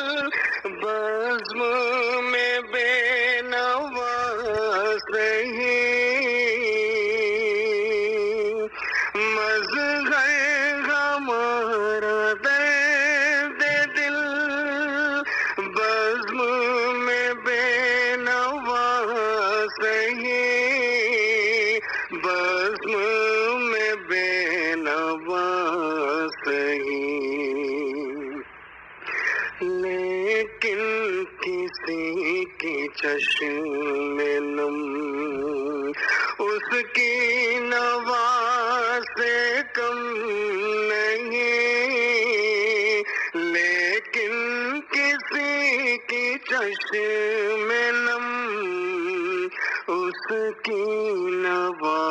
بزم میں بے نواز نہیں، مظہر ہمارا درد دل، بزم میں بے نواز نہیں، بزم میں بے نواز نہیں، لیکن کسی کی چشم نم اس کی نوا سے کم نہیں، لیکن کسی کی چشم نم اس کی نوا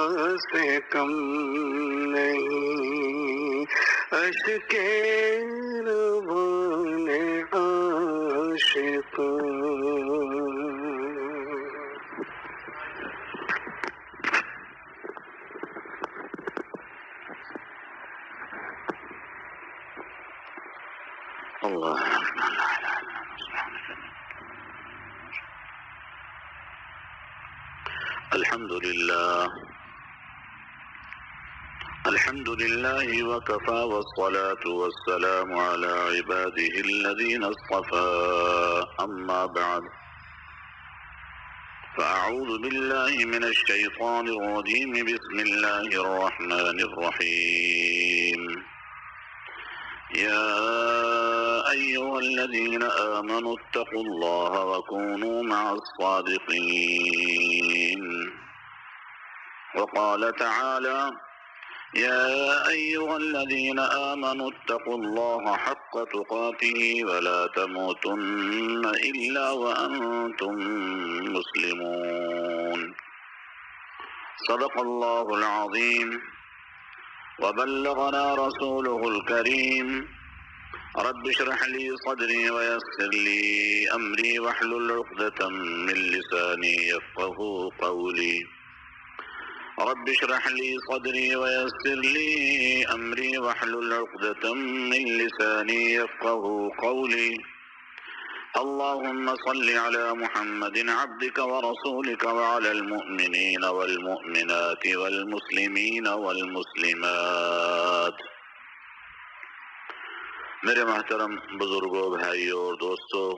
سے کم نہیں، اشک روان عاشق۔ اللہ الحمد لله وكفى والصلاة والسلام على عباده الذين اصطفى، أما بعد فأعوذ بالله من الشيطان الرجيم، بسم الله الرحمن الرحيم، يا أيها الذين آمنوا اتقوا الله وكونوا مع الصادقين، وقال تعالى يا أيها الذين آمنوا اتقوا الله حق تقاته ولا تموتن إلا وأنتم مسلمون، صدق الله العظيم وبلغنا رسوله الكريم، رب اشرح لي صدري ويسر لي أمري واحلل عقدة من لساني يفقهوا قولي، رب اشرح لي صدري ويسر لي أمري واحلل عقدة من لساني يفقهوا قولي، اللهم صل على محمد عبدك ورسولك وعلى المؤمنين والمؤمنات والمسلمين والمسلمات۔ میرے محترم بزرگوں، بھائیوں اور دوستوں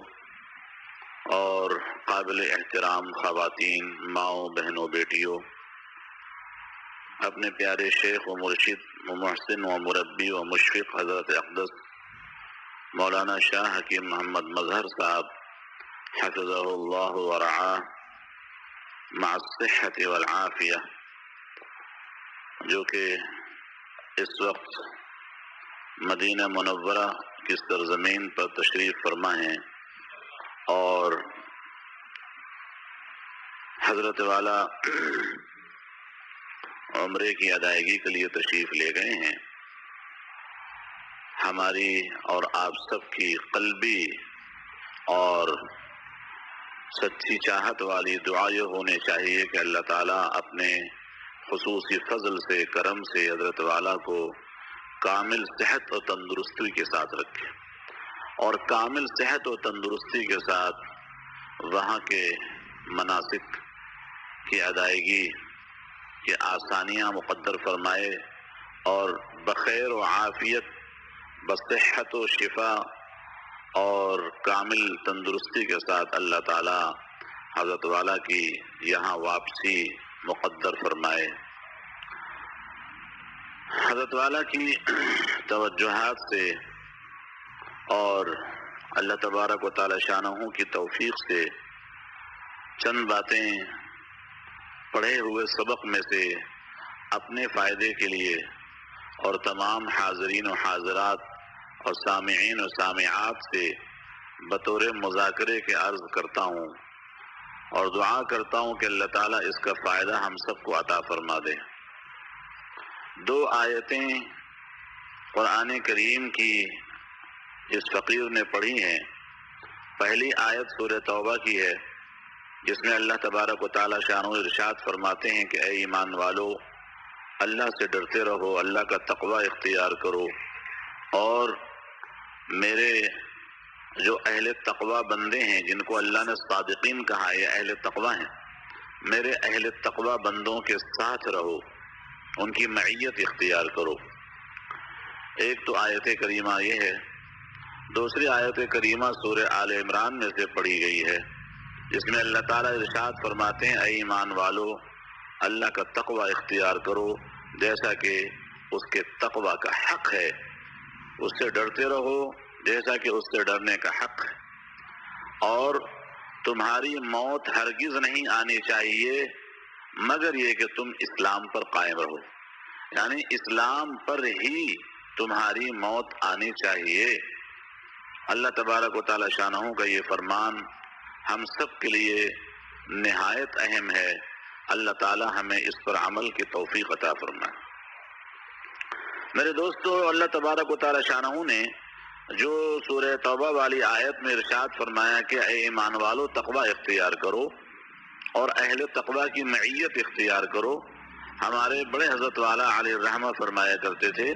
اور قابل احترام خواتین، ماؤں، بہنوں، بیٹیوں، اپنے پیارے شیخ و مرشد و محسن و مربی و مشفق حضرت اقدس مولانا شاہ حکیم محمد مظہر صاحب حفظہ اللہ ورعاہ مع الصحت والعافیہ، جو کہ اس وقت مدینہ منورہ کی سرزمین پر تشریف فرما ہیں اور حضرت والا عمرے کی ادائیگی کے لیے تشریف لے گئے ہیں، ہماری اور آپ سب کی قلبی اور سچی چاہت والی دعا یہ ہونی چاہیے کہ اللہ تعالیٰ اپنے خصوصی فضل سے، کرم سے حضرت والا کو کامل صحت و تندرستی کے ساتھ رکھے، اور کامل صحت و تندرستی کے ساتھ وہاں کے مناسک کی ادائیگی کہ آسانیاں مقدر فرمائے، اور بخیر و عافیت، بصحت و شفا اور کامل تندرستی کے ساتھ اللہ تعالی حضرت والا کی یہاں واپسی مقدر فرمائے۔ حضرت والا کی توجہات سے اور اللہ تبارک و تعالی شانہ کی توفیق سے چند باتیں پڑھے ہوئے سبق میں سے اپنے فائدے کے لیے اور تمام حاضرین و حاضرات اور سامعین و سامعات سے بطور مذاکرے کے عرض کرتا ہوں اور دعا کرتا ہوں کہ اللہ تعالیٰ اس کا فائدہ ہم سب کو عطا فرما دے۔ دو آیتیں قرآن کریم کی اس فقیر نے پڑھی ہیں۔ پہلی آیت سورہ توبہ کی ہے، جس میں اللہ تبارک و تعالیٰ شانہ ارشاد فرماتے ہیں کہ اے ایمان والو، اللہ سے ڈرتے رہو، اللہ کا تقوی اختیار کرو، اور میرے جو اہل تقوی بندے ہیں جن کو اللہ نے صادقین کہا یہ اہل تقوی ہیں، میرے اہل تقوی بندوں کے ساتھ رہو، ان کی معیت اختیار کرو۔ ایک تو آیت کریمہ یہ ہے۔ دوسری آیت کریمہ سورہ آل عمران میں سے پڑھی گئی ہے، جس میں اللہ تعالیٰ ارشاد فرماتے ہیں اے ایمان والو اللہ کا تقوی اختیار کرو جیسا کہ اس کے تقوی کا حق ہے، اس سے ڈرتے رہو جیسا کہ اس سے ڈرنے کا حق ہے، اور تمہاری موت ہرگز نہیں آنی چاہیے مگر یہ کہ تم اسلام پر قائم رہو، یعنی اسلام پر ہی تمہاری موت آنی چاہیے۔ اللہ تبارک و تعالی شانہ کا یہ فرمان ہم سب کے لیے نہایت اہم ہے۔ اللہ تعالی ہمیں اس پر عمل کی توفیق عطا فرمائے۔ میرے دوستو، اللہ تبارک و تعالی شانہ نے جو سورہ توبہ والی آیت میں ارشاد فرمایا کہ اے ایمان والو تقوی اختیار کرو اور اہل تقوی کی معیت اختیار کرو، ہمارے بڑے حضرت والا علیہ الرحمہ فرمایا کرتے تھے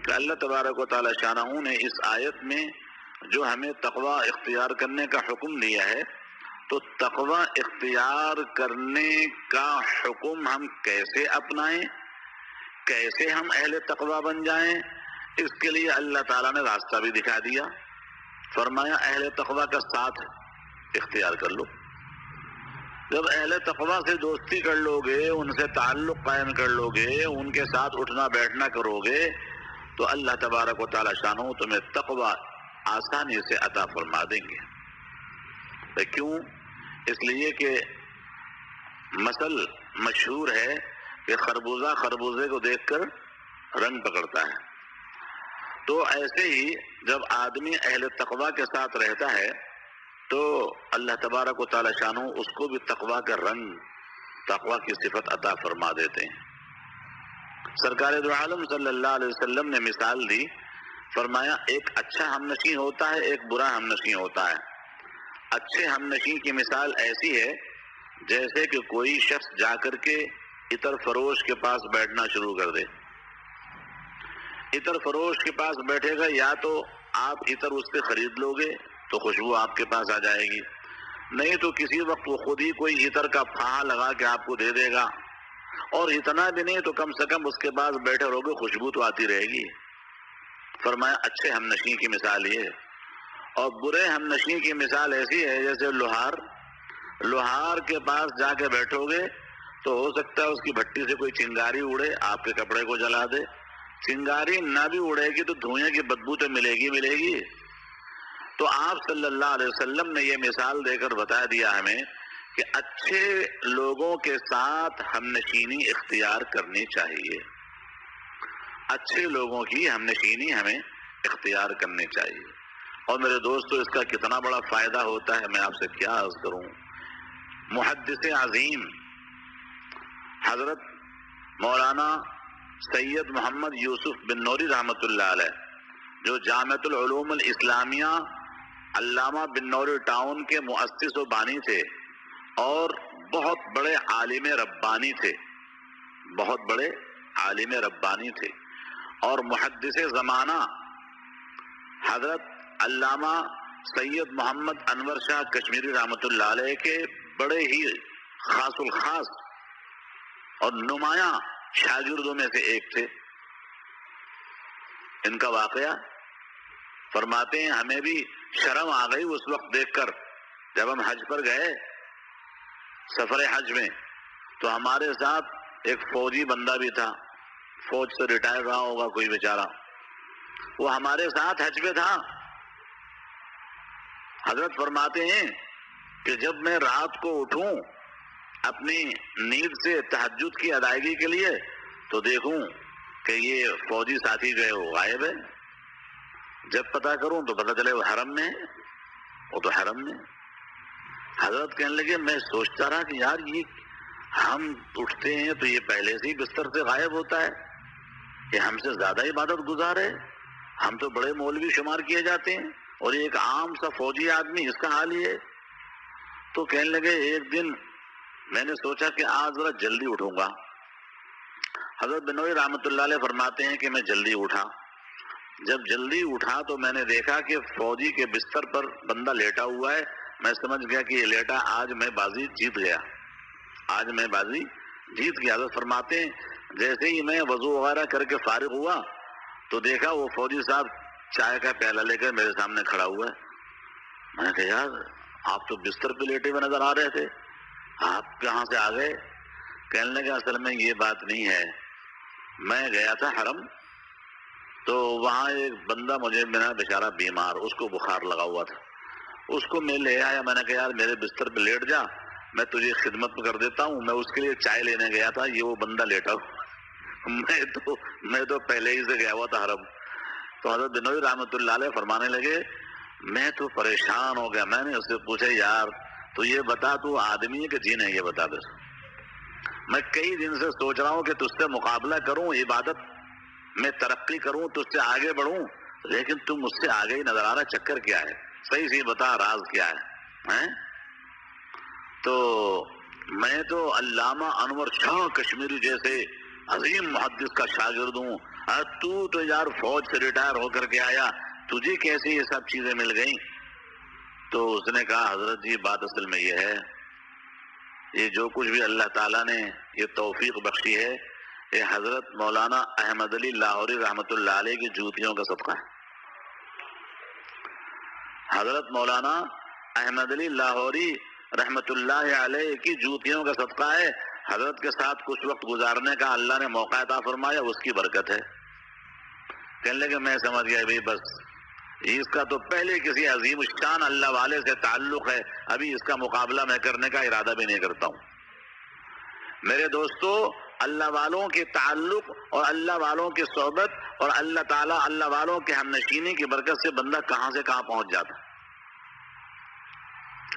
کہ اللہ تبارک و تعالی شانہ نے اس آیت میں جو ہمیں تقوی اختیار کرنے کا حکم دیا ہے، تو تقوی اختیار کرنے کا حکم ہم کیسے اپنائیں، کیسے ہم اہل تقوی بن جائیں، اس کے لیے اللہ تعالیٰ نے راستہ بھی دکھا دیا۔ فرمایا اہل تقوی کا ساتھ اختیار کر لو۔ جب اہل تقوی سے دوستی کر لو گے، ان سے تعلق قائم کر لو گے، ان کے ساتھ اٹھنا بیٹھنا کرو گے، تو اللہ تبارک و تعالی شانہ تمہیں تقوی آسانی سے عطا فرما دیں گے۔ کیوں؟ اس لیے کہ مثل مشہور ہے کہ خربوزہ خربوزے کو دیکھ کر رنگ پکڑتا ہے، تو ایسے ہی جب آدمی اہل تقوی کے ساتھ رہتا ہے تو اللہ تبارک و تعالی شانہ اس کو بھی تقوی کا رنگ، تقوی کی صفت عطا فرما دیتے ہیں۔ سرکار دو عالم صلی اللہ علیہ وسلم نے مثال دی، فرمایا ایک اچھا ہمنشیں ہوتا ہے، ایک برا ہمنشیں ہوتا ہے۔ اچھے ہمنشیں کی مثال ایسی ہے جیسے کہ کوئی شخص جا کر کے عطر فروش کے پاس بیٹھنا شروع کر دے۔ عطر فروش کے پاس بیٹھے گا، یا تو آپ عطر اس سے خرید لو گے تو خوشبو آپ کے پاس آ جائے گی، نہیں تو کسی وقت وہ خود ہی کوئی عطر کا پھاہا لگا کے آپ کو دے دے گا، اور اتنا بھی نہیں تو کم سے کم اس کے پاس بیٹھے رہو گے خوشبو تو آتی رہے گی۔ فرمایا اچھے ہمنشیں کی مثال یہ ہے، اور برے ہمنشیں کی مثال ایسی ہے جیسے لوہار کے پاس جا کے بیٹھو گے تو ہو سکتا ہے اس کی بھٹی سے کوئی چنگاری اڑے، آپ کے کپڑے کو جلا دے۔ چنگاری نہ بھی اڑے گی تو دھوئیں کی بدبو تو ملے گی۔ تو آپ صلی اللہ علیہ وسلم نے یہ مثال دے کر بتا دیا ہمیں کہ اچھے لوگوں کے ساتھ ہمنشینی اختیار کرنی چاہیے، اچھے لوگوں کی ہمنشینی ہمیں اختیار کرنی چاہیے۔ اور میرے دوستو، اس کا کتنا بڑا فائدہ ہوتا ہے میں آپ سے کیا عرض کروں۔ محدث عظیم حضرت مولانا سید محمد یوسف بن نوری رحمۃ اللہ علیہ، جو جامعۃ العلوم الاسلامیہ علامہ بن نوری ٹاؤن کے مؤسس و بانی تھے، اور بہت بڑے عالم ربانی تھے، بہت بڑے عالم ربانی تھے، اور محدث زمانہ حضرت علامہ سید محمد انور شاہ کشمیری رحمۃ اللہ علیہ کے بڑے ہی خاص الخاص اور نمایاں شاگردوں میں سے ایک تھے۔ ان کا واقعہ فرماتے ہیں ہمیں بھی شرم آ گئی اس وقت دیکھ کر، جب ہم حج پر گئے سفر حج میں، تو ہمارے ساتھ ایک فوجی بندہ بھی تھا، فوج سے ریٹائر رہا ہوگا کوئی بیچارہ، وہ ہمارے ساتھ حج پہ تھا۔ حضرت فرماتے ہیں کہ جب میں رات کو اٹھوں اپنی نیند سے تہجد کی ادائیگی کے لیے تو دیکھوں کہ یہ فوجی ساتھی جو ہے وہ غائب ہے، جب پتہ کروں تو پتہ چلے وہ حرم میں ہے، وہ تو حرم میں۔ حضرت کہنے لگے میں سوچتا رہا کہ یار یہ ہم اٹھتے ہیں تو یہ پہلے سے ہی بستر سے غائب ہوتا ہے، یہ ہم سے زیادہ عبادت گزار ہے، ہم تو بڑے مولوی شمار کیے جاتے ہیں، اور یہ ایک عام سا فوجی آدمی اس کا حال ہی ہے۔ تو کہنے لگے ایک دن میں نے سوچا کہ آج ذرا جلدی اٹھوں گا۔ حضرت بنوری رحمۃ اللہ علیہ فرماتے ہیں کہ میں جلدی اٹھا، جب جلدی اٹھا تو میں نے دیکھا کہ فوجی کے بستر پر بندہ لیٹا ہوا ہے. میں سمجھ گیا کہ یہ لیٹا, آج میں بازی جیت گیا, آج میں بازی جیت گیا. حضرت فرماتے ہیں جیسے ہی میں وضو وغیرہ کر کے فارغ ہوا تو دیکھا وہ فوجی صاحب چائے کا پیالہ لے کر میرے سامنے کھڑا ہوا ہے. میں نے کہا یار آپ تو بستر پہ لیٹے ہوئے نظر آ رہے تھے, آپ کہاں سے آ گئے؟ کہنے لگے اصل میں یہ بات نہیں ہے, میں گیا تھا حرم تو وہاں ایک بندہ مجھے میرا بیچارہ بیمار, اس کو بخار لگا ہوا تھا, اس کو میں لے آیا. میں نے کہا یار میرے بستر پہ لیٹ جا, میں تجھے خدمت کر دیتا ہوں. میں اس کے لیے چائے لینے گیا تھا, یہ وہ بندہ لیٹا ہوا, میں تو پہلے ہی سے گیا ہوا تھا حرم. تو حضرت بنوئی رحمۃ اللہ علیہ فرمانے لگے میں تو پریشان ہو گیا. میں نے اس سے پوچھا یار تو یہ بتا تو آدمی ہے کہ جن ہے, یہ بتا دے. میں کئی دن سے سوچ رہا ہوں کہ تجھ سے مقابلہ کروں, عبادت میں ترقی کروں, تجھ سے آگے بڑھوں, لیکن تم مجھ سے آگے ہی نظر آ رہا. چکر کیا ہے؟ صحیح صحیح بتا, راز کیا ہے؟ تو میں تو علامہ انور شاہ کشمیری جیسے عظیم محدث کا شاگرد ہوں, تو یار فوج سے ریٹائر ہو کر کے آیا, تجھے کیسے یہ سب چیزیں مل گئیں؟ تو اس نے کہا حضرت جی بات اصل میں یہ ہے, یہ جو کچھ بھی اللہ تعالیٰ نے یہ توفیق بخشی ہے یہ حضرت مولانا احمد علی لاہوری رحمۃ اللہ علیہ کی جوتیوں کا صدقہ ہے. حضرت مولانا احمد علی لاہوری رحمۃ اللہ علیہ کی جوتیوں کا صدقہ ہے. حضرت کے ساتھ کچھ وقت گزارنے کا اللہ نے موقع عطا فرمایا, اس کی برکت ہے. کہنے لگے میں سمجھ گیا بھائی بس اس کا تو پہلے کسی عظیم الشان اللہ والے سے تعلق ہے, ابھی اس کا مقابلہ میں کرنے کا ارادہ بھی نہیں کرتا ہوں. میرے دوستو, اللہ والوں کے تعلق اور اللہ والوں کی صحبت اور اللہ تعالیٰ اللہ والوں کے ہم نشینی کی برکت سے بندہ کہاں سے کہاں پہنچ جاتا,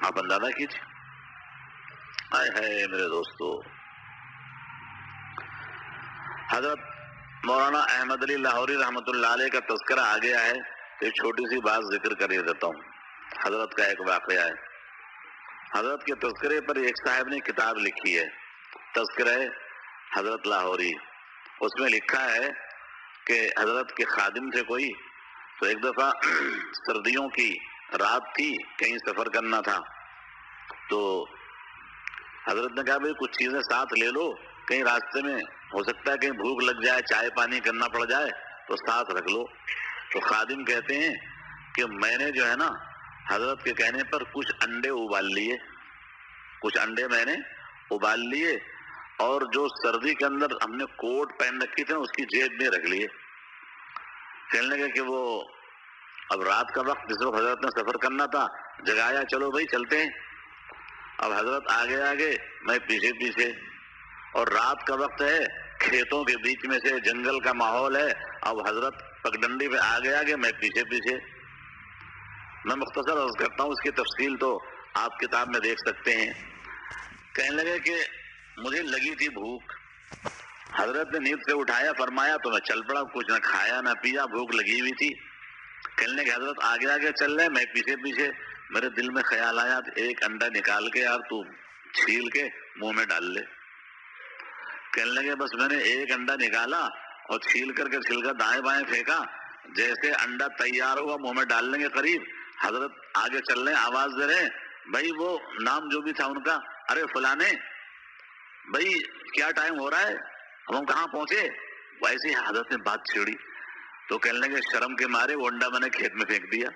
آپ اندازہ کیجیے. آئے ہے میرے دوستو, حضرت مولانا احمد علی لاہوری رحمۃ اللہ علیہ کا تذکرہ آ گیا ہے تو ایک چھوٹی سی بات ذکر کر ہی دیتا ہوں. حضرت کا ایک واقعہ ہے. حضرت کے تذکرے پر ایک صاحب نے کتاب لکھی ہے, تذکرہ حضرت لاہوری. اس میں لکھا ہے کہ حضرت کے خادم تھے کوئی, تو ایک دفعہ سردیوں کی رات تھی, کہیں سفر کرنا تھا, تو حضرت نے کہا بھائی کچھ چیزیں ساتھ لے لو, کہیں راستے میں ہو سکتا ہے کہیں بھوک لگ جائے, چائے پانی کرنا پڑ جائے, تو ساتھ رکھ لو. تو خادم کہتے ہیں کہ میں نے جو ہے نا حضرت کے کہنے پر کچھ انڈے ابال لیے, کچھ انڈے میں نے ابال لیے, اور جو سردی کے اندر ہم نے کوٹ پہن رکھی تھی اس کی جیب میں رکھ لیے. کہنے لگے کہ وہ اب رات کا وقت جس وقت حضرت نے سفر کرنا تھا جگایا, چلو بھائی چلتے ہیں. اب حضرت آگے آگے میں پیچھے پیچھے, اور رات کا وقت ہے, کھیتوں کے بیچ میں سے جنگل کا ماحول ہے. اب حضرت پگڈنڈی پہ آگے آگے, میں پیچھے پیچھے. میں مختصر عرض کرتا ہوں, اس کی تفصیل تو آپ کتاب میں دیکھ سکتے ہیں. کہنے لگے کہ مجھے لگی تھی بھوک, حضرت نے نیند سے اٹھایا, فرمایا تو میں چل پڑا, کچھ نہ کھایا نہ پیا, بھوک لگی ہوئی تھی. کہنے لگے حضرت آگے آگے چل رہے, میں پیچھے پیچھے. میرے دل میں خیال آیا ایک انڈا نکال کے یار تو چھیل کے منہ میں ڈال لے. کہنے لگے بس میں نے ایک انڈا نکالا اور چھیل کر کے چھلکا دائیں بائیں پھینکا, جیسے انڈا تیار ہوا منہ میں ڈالنے کے قریب حضرت آگے چل رہے, آواز دے رہے, بھائی وہ نام جو بھی تھا ان کا, ارے فلانے بھائی کیا ٹائم ہو رہا ہے, ہم کہاں پہنچے. ویسے حضرت نے بات چھیڑی تو کہنے لگے شرم کے مارے وہ انڈا میں نے کھیت میں پھینک دیا,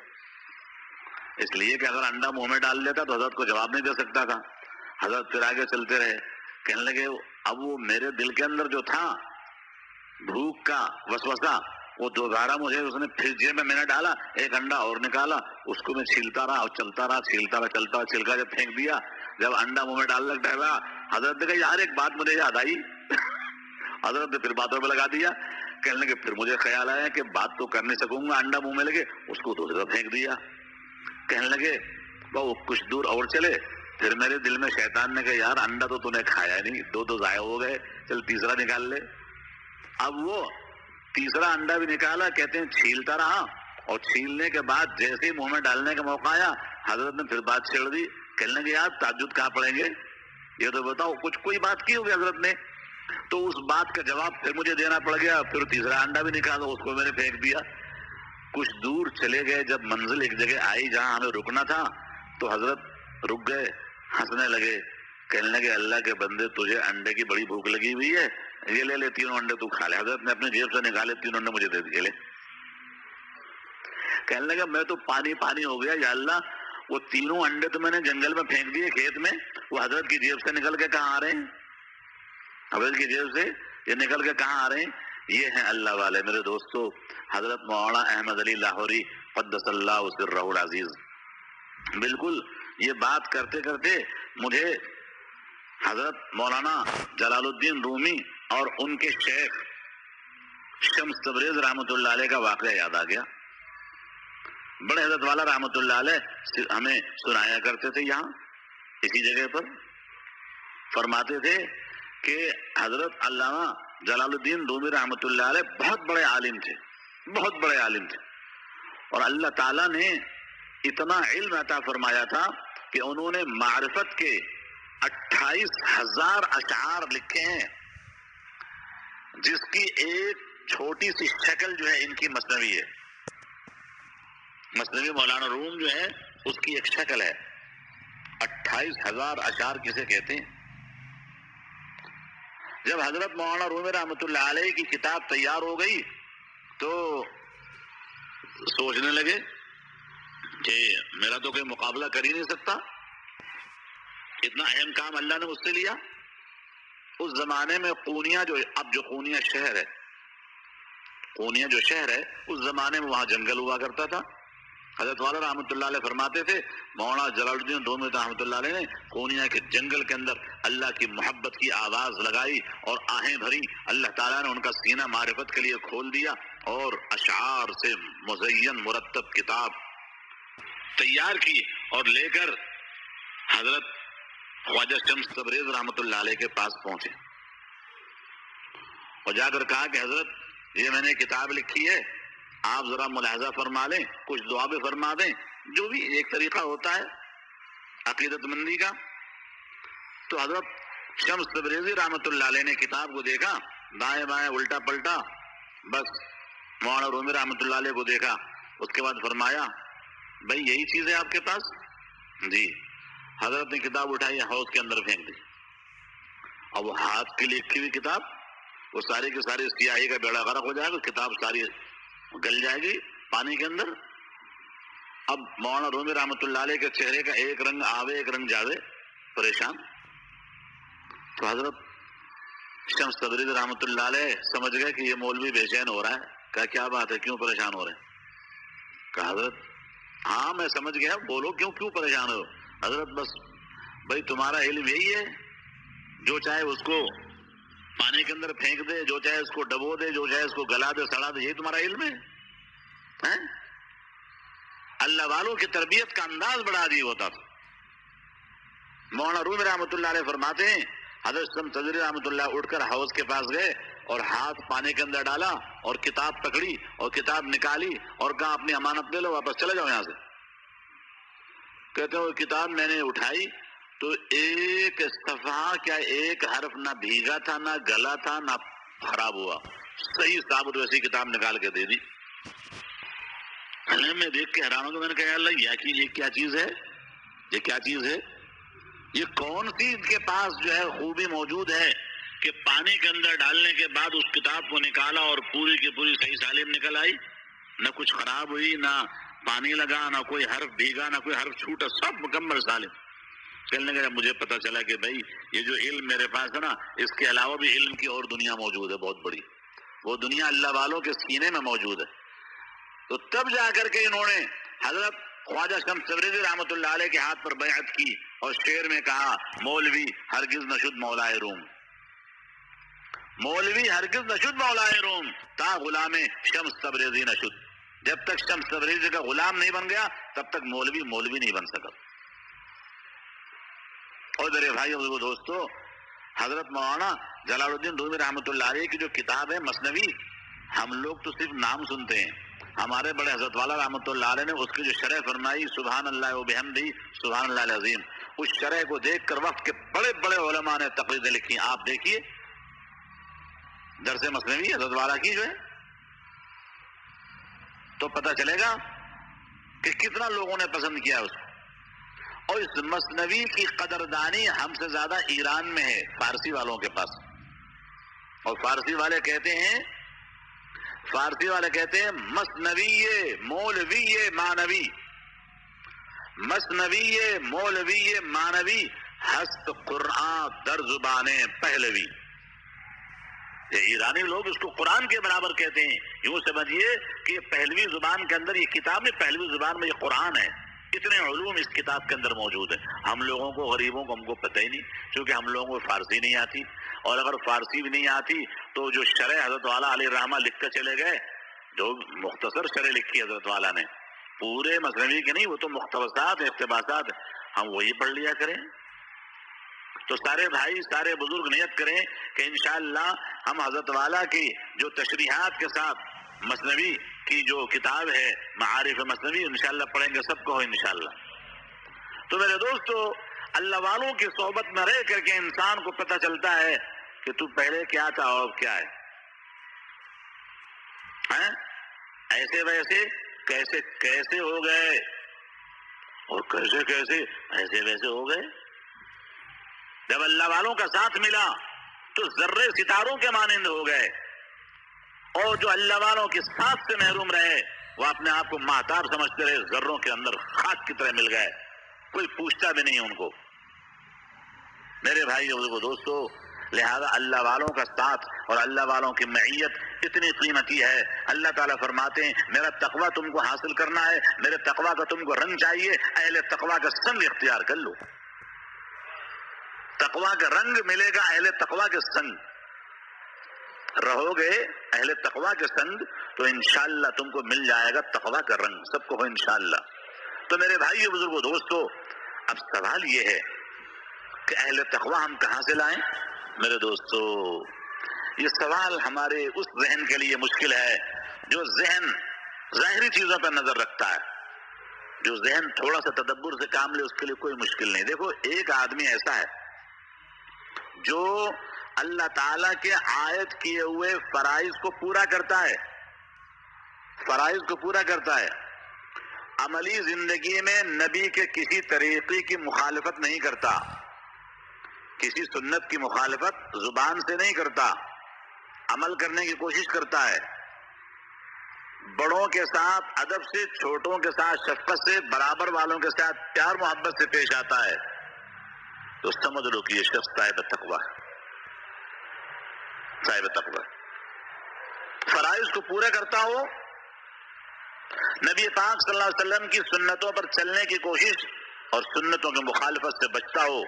اس لیے کہ اگر انڈا منہ میں ڈال لیتا تو حضرت کو جواب نہیں دے سکتا تھا. حضرت پھر آگے چلتے رہے. کہنے لگے اب وہ میرے دل کے اندر جو تھا بھوک کا وسوسہ, وہ دوبارہ مجھے اس نے پھر جیب میں نے ڈالا, ایک انڈا اور نکالا, اس کو میں چھیلتا رہا اور چلتا رہا, چھیلتا رہا چلتا رہا, چھلکا جب پھینک دیا, جب انڈا منہ میں ڈالنے ٹہلا, حضرت نے کہا یار ایک بات مجھے یاد آئی. حضرت نے پھر باتوں پہ لگا دیا. کہنے لگے پھر مجھے خیال آیا کہ بات تو کر نہیں سکوں گا, انڈا منہ میں لگے, اس کو دوسرا پھینک دیا. کہنے لگے وہ کچھ دور اور چلے, پھر میرے دل میں شیطان نے کہا یار انڈا تو نے کھایا نہیں, دو ضائع ہو گئے, چل تیسرا نکال لے. اب وہ تیسرا انڈا بھی نکالا, کہتے ہیں چھیلتا رہا, اور چھیلنے کے بعد جیسے ہی منہ میں ڈالنے کا موقع آیا حضرت نے پھر بات چھیڑ دی. کہنے لگے یار تہجد کہاں پڑھیں گے, یہ تو بتاؤ. کچھ کوئی بات کی ہوگی حضرت نے, تو اس بات کا جواب پھر مجھے دینا پڑ گیا. پھر تیسرا انڈا بھی نکالا, اس کو میں نے پھینک دیا. کچھ دور چلے گئے، جب منزل ایک جگہ آئی جہاں ہمیں رکنا تھا تو حضرت رک گئے، ہنسنے لگے، کہنے لگے اللہ کے بندے تجھے انڈے کی بڑی بھوک لگی ہوئی ہے، یہ لے لے 3 انڈے تو کھا لے۔ حضرت نے اپنی جیب سے نکالے 3 انڈے مجھے دے دیے، لے۔ کہنے لگا میں تو پانی پانی ہو گیا یا اللہ، وہ 3 انڈے تو میں نے جنگل میں پھینک دیے کھیت میں، وہ حضرت کی جیب سے نکل کے کہاں آ رہے ہیں؟ حضرت کی جیب سے یہ نکل کے کہاں آ رہے ہیں؟ یہ ہیں اللہ والے میرے دوستو۔ حضرت مولانا احمد علی لاہوری قدس اللہ سرہ العزیز بالکل یہ بات کرتے کرتے مجھے حضرت مولانا جلال الدین رومی اور ان کے شیخ شمس تبریز رحمۃ اللہ علیہ کا واقعہ یاد آ گیا۔ بڑے حضرت والا رحمۃ اللہ علیہ ہمیں سنایا کرتے تھے، یہاں اسی جگہ پر فرماتے تھے کہ حضرت علامہ جلال الدین رومی رحمۃ اللہ علیہ بہت بڑے عالم تھے، بہت بڑے عالم تھے، اور اللہ تعالیٰ نے اتنا علم عطا فرمایا تھا کہ انہوں نے معرفت کے 28,000 اشعار لکھے ہیں، جس کی ایک چھوٹی سی شکل جو ہے ان کی مثنوی ہے۔ مثنوی مولانا روم جو ہے اس کی ایک شکل ہے۔ 28,000 اشعار کسے کہتے ہیں؟ جب حضرت مولانا رومی رحمۃ اللہ علیہ کی کتاب تیار ہو گئی تو سوچنے لگے کہ میرا تو کوئی مقابلہ کر ہی نہیں سکتا، اتنا اہم کام اللہ نے مجھ سے لیا۔ اس زمانے میں قونیہ جو اب جو قونیہ شہر ہے، قونیہ جو شہر ہے، اس زمانے میں وہاں جنگل ہوا کرتا تھا۔ حضرت والا رحمۃ اللہ علیہ فرماتے تھے مولانا جلال الدین رومی رحمۃ اللہ علیہ نے قونیہ کے جنگل کے اندر اللہ کی محبت کی آواز لگائی اور آہیں بھری، اللہ تعالیٰ نے ان کا سینہ معرفت کے لیے کھول دیا اور اشعار سے مزین مرتب کتاب تیار کی اور لے کر حضرت خواجہ شمس تبریز رحمۃ اللہ علیہ کے پاس پہنچے اور جا کر کہا کہ حضرت یہ میں نے کتاب لکھی ہے، آپ ذرا ملاحظہ فرما لیں، کچھ دعا بھی فرما دیں، جو بھی ایک طریقہ ہوتا ہے عقیدت مندی کا۔ تو حضرت شمس تبریزی رحمۃ اللہ علیہ نے کتاب کو دیکھا، دائیں بائیں الٹا پلٹا، بس مولانا رومی رحمۃ اللہ علیہ کو دیکھا، اس کے بعد فرمایا بھائی یہی چیز ہے آپ کے پاس؟ جی۔ حضرت نے کتاب اٹھائی، ہاؤس کے اندر پھینک دی، اور وہ ہاتھ کی لکھی ہوئی کتاب، وہ ساری کی ساری سیاہی کا بیڑا غرق ہو جائے گا، کتاب ساری گل جائے گی پانی کے اندر۔ اب مولانا رومی رحمۃ اللہ علیہ کے چہرے کا ایک رنگ آوے ایک رنگ جاوے، پریشان۔ تو حضرت شمس تبریز رحمۃ اللہ علیہ سمجھ گئے کہ یہ مولوی بے چین ہو رہا ہے۔ کہا کیا بات ہے، کیوں پریشان ہو رہے ہیں؟ کہا حضرت ہاں میں سمجھ گیا، بولو کیوں پریشان ہو؟ حضرت بس بھائی تمہارا علم یہی ہے، جو چاہے اس کو پانی کے اندر پھینک دے، جو چاہے اس کو ڈبو دے، جو چاہے اس کو گلا دے سڑا دے، یہی تمہارا علم ہے؟ اللہ والوں کی تربیت کا انداز بڑا عجیب ہوتا تھا۔ مولانا رومی رحمۃ اللہ علیہ فرماتے ہیں حضرت شمس تبریزی رحمۃ اللہ اٹھ کر حوض کے پاس گئے اور ہاتھ پانی کے اندر ڈالا اور کتاب پکڑی اور کتاب نکالی اور کہا اپنی امانت لے لو، واپس چلے جاؤ یہاں سے۔ کہتے ہیں وہ کتاب میں نے اٹھائی تو ایک صفحہ کیا ایک حرف نہ بھیگا تھا، نہ گلا تھا، نہ خراب ہوا، صحیح ثابت ویسی کتاب نکال کے دے دی۔ میں دیکھ کے حیران ہوں، میں نے کہا اللہ یہ کیا چیز ہے، یہ کیا چیز ہے، یہ کون سی ان کے پاس جو ہے خوبی موجود ہے کہ پانی کے اندر ڈالنے کے بعد اس کتاب کو نکالا اور پوری کی پوری صحیح سالم نکل آئی، نہ کچھ خراب ہوئی، نہ پانی لگا، نہ کوئی حرف بھیگا، نہ کوئی حرف چھوٹا، سب مکمل سالم۔ کہنے لگا مجھے پتا چلا کہ بھائی یہ جو علم میرے پاس ہے نا، اس کے علاوہ بھی علم کی اور دنیا موجود ہے بہت بڑی، وہ دنیا اللہ والوں کے سینے میں موجود ہے۔ تو تب جا کر کے انہوں نے حضرت خواجہ شمس تبریزی رحمۃ اللہ علیہ کے ہاتھ پر بیعت کی اور شعر میں کہا مولوی ہرگز نشد مولائے روم، مولوی ہرگز نشد مولائے روم تا غلام شمس تبریزی نشد۔ جب تک شمس تبریزی کا غلام نہیں بن گیا تب تک مولوی نہیں بن سکا۔ اور میرے بھائی اور دوستو، حضرت مولانا جلال الدین رومی رحمۃ اللہ علیہ کی جو کتاب ہے مثنوی، ہم لوگ تو صرف نام سنتے ہیں، ہمارے بڑے حضرت والا رحمۃ اللہ علیہ نے اس کی جو شرح فرمائی سبحان اللہ و بحمدہ سبحان اللہ العظیم، اس شرح کو دیکھ کر وقت کے بڑے بڑے علماء نے تقریریں لکھی، آپ دیکھیے درس مثنوی حضرت والا کی جو ہے۔ تو پتہ چلے گا کہ کتنا لوگوں نے پسند کیا اس کو. اور اس مثنوی کی قدردانی ہم سے زیادہ ایران میں ہے، فارسی والوں کے پاس. اور فارسی والے کہتے ہیں مثنوی مولوی مانوی، مثنوی مولوی مانوی ہست قرآن در زبان پہلوی. یہ ایرانی لوگ اس کو قرآن کے برابر کہتے ہیں. یوں سمجھیے کہ یہ پہلوی زبان کے اندر یہ کتاب ہے، پہلوی زبان میں یہ قرآن ہے. اتنے علوم اس کتاب کے اندر موجود ہیں. ہم لوگوں کو، غریبوں کو، ہم کو پتہ ہی نہیں، کیونکہ ہم لوگوں کو فارسی نہیں آتی. اور اگر فارسی بھی نہیں آتی تو جو شرح حضرت والا علیہ الرحمہ لکھ کر چلے گئے، جو مختصر شرح لکھی حضرت والا نے، پورے مثنوی کے نہیں، وہ تو مختصرات اقتباسات، ہم وہی پڑھ لیا کریں. تو سارے بھائی، سارے بزرگ نیت کریں کہ انشاءاللہ ہم حضرت والا کی جو تشریحات کے ساتھ مثنوی کی جو کتاب ہے معارف مثنوی انشاءاللہ پڑھیں گے، سب کو ہو انشاءاللہ. تو میرے دوستو، اللہ والوں کی صحبت میں رہ کر کے انسان کو پتہ چلتا ہے کہ تو پہلے کیا تھا اور کیا ہے. ایسے ویسے کیسے کیسے ہو گئے، اور کیسے کیسے ایسے ویسے ہو گئے. جب اللہ والوں کا ساتھ ملا تو ذرے ستاروں کے مانند ہو گئے، اور جو اللہ والوں کے ساتھ سے محروم رہے وہ اپنے آپ کو مہتاب سمجھتے رہے، ذروں کے اندر خاک کی طرح مل گئے، کوئی پوچھتا بھی نہیں ان کو. میرے بھائی اور دوستو، لہذا اللہ والوں کا ساتھ اور اللہ والوں کی معیت اتنی قیمتی ہے. اللہ تعالیٰ فرماتے ہیں میرا تقویٰ تم کو حاصل کرنا ہے، میرے تقویٰ کا تم کو رنگ چاہیے، اہل تقویٰ کا سنگ اختیار کر لو. تقویٰ کا رنگ ملے گا اہل تقویٰ کے سنگ. رہو گے اہل تقویٰ کے سنگ تو انشاءاللہ تم کو مل جائے گا تقویٰ کا رنگ، سب کو ہو انشاءاللہ. تو میرے بھائیو، بزرگو، دوستو، اب سوال یہ ہے کہ اہل تقویٰ ہم کہاں سے لائیں؟ میرے دوستو، یہ سوال ہمارے اس ذہن کے لیے مشکل ہے جو ذہن ظاہری چیزوں پر نظر رکھتا ہے. جو ذہن تھوڑا سا تدبر سے کام لے اس کے لیے کوئی مشکل نہیں. دیکھو، ایک آدمی ایسا ہے جو اللہ تعالیٰ کے عائد کیے ہوئے فرائض کو پورا کرتا ہے، فرائض کو پورا کرتا ہے، عملی زندگی میں نبی کے کسی طریقے کی مخالفت نہیں کرتا، کسی سنت کی مخالفت زبان سے نہیں کرتا، عمل کرنے کی کوشش کرتا ہے، بڑوں کے ساتھ ادب سے، چھوٹوں کے ساتھ شفقت سے، برابر والوں کے ساتھ پیار محبت سے پیش آتا ہے، تو سمجھ لو کہ یہ شخص صاحب تقویٰ ہے، صاحب تقویٰ. فرائض کو پورا کرتا ہو، نبی پاک صلی اللہ علیہ وسلم کی سنتوں پر چلنے کی کوشش اور سنتوں کی مخالفت سے بچتا ہو،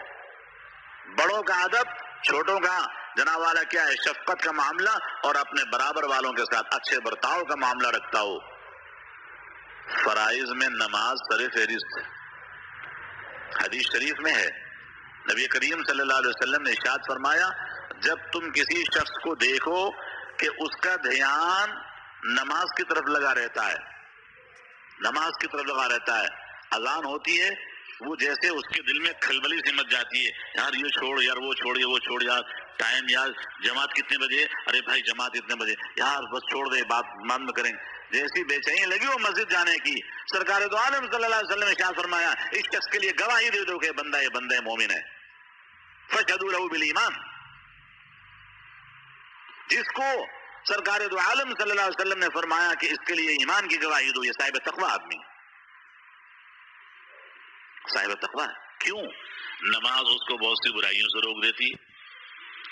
بڑوں کا ادب، چھوٹوں کا جناب والا کیا ہے شفقت کا معاملہ، اور اپنے برابر والوں کے ساتھ اچھے برتاؤ کا معاملہ رکھتا ہو. فرائض میں نماز سر فہرست. حدیث شریف میں ہے، نبی کریم صلی اللہ علیہ وسلم نے ارشاد فرمایا، جب تم کسی شخص کو دیکھو کہ اس کا دھیان نماز کی طرف لگا رہتا ہے، نماز کی طرف لگا رہتا ہے، اذان ہوتی ہے، وہ جیسے اس کے دل میں کھلبلی سی مچ جاتی ہے، یار یہ چھوڑ، یار وہ چھوڑ، یہ وہ چھوڑ، یار ٹائم، یار جماعت کتنے بجے، ارے بھائی جماعت اتنے بجے، یار بس چھوڑ دے، بات بعد میں کریں. جیسی بے چینی لگی وہ مسجد جانے کی، سرکار دو عالم صلی اللہ علیہ وسلم نے ارشاد فرمایا، اس شخص کے لیے گواہی دے دو کہ بندہ یہ بندہ مومن ہے. فشہدوا لہ بالایمان. جس کو سرکار دو عالم صلی اللہ علیہ وسلم نے فرمایا کہ اس کے لیے ایمان کی گواہی دو، یہ صاحب تقویٰ آدمی، صاحب تقویٰ. کیوں؟ نماز اس کو بہت سی برائیوں سے روک دیتی.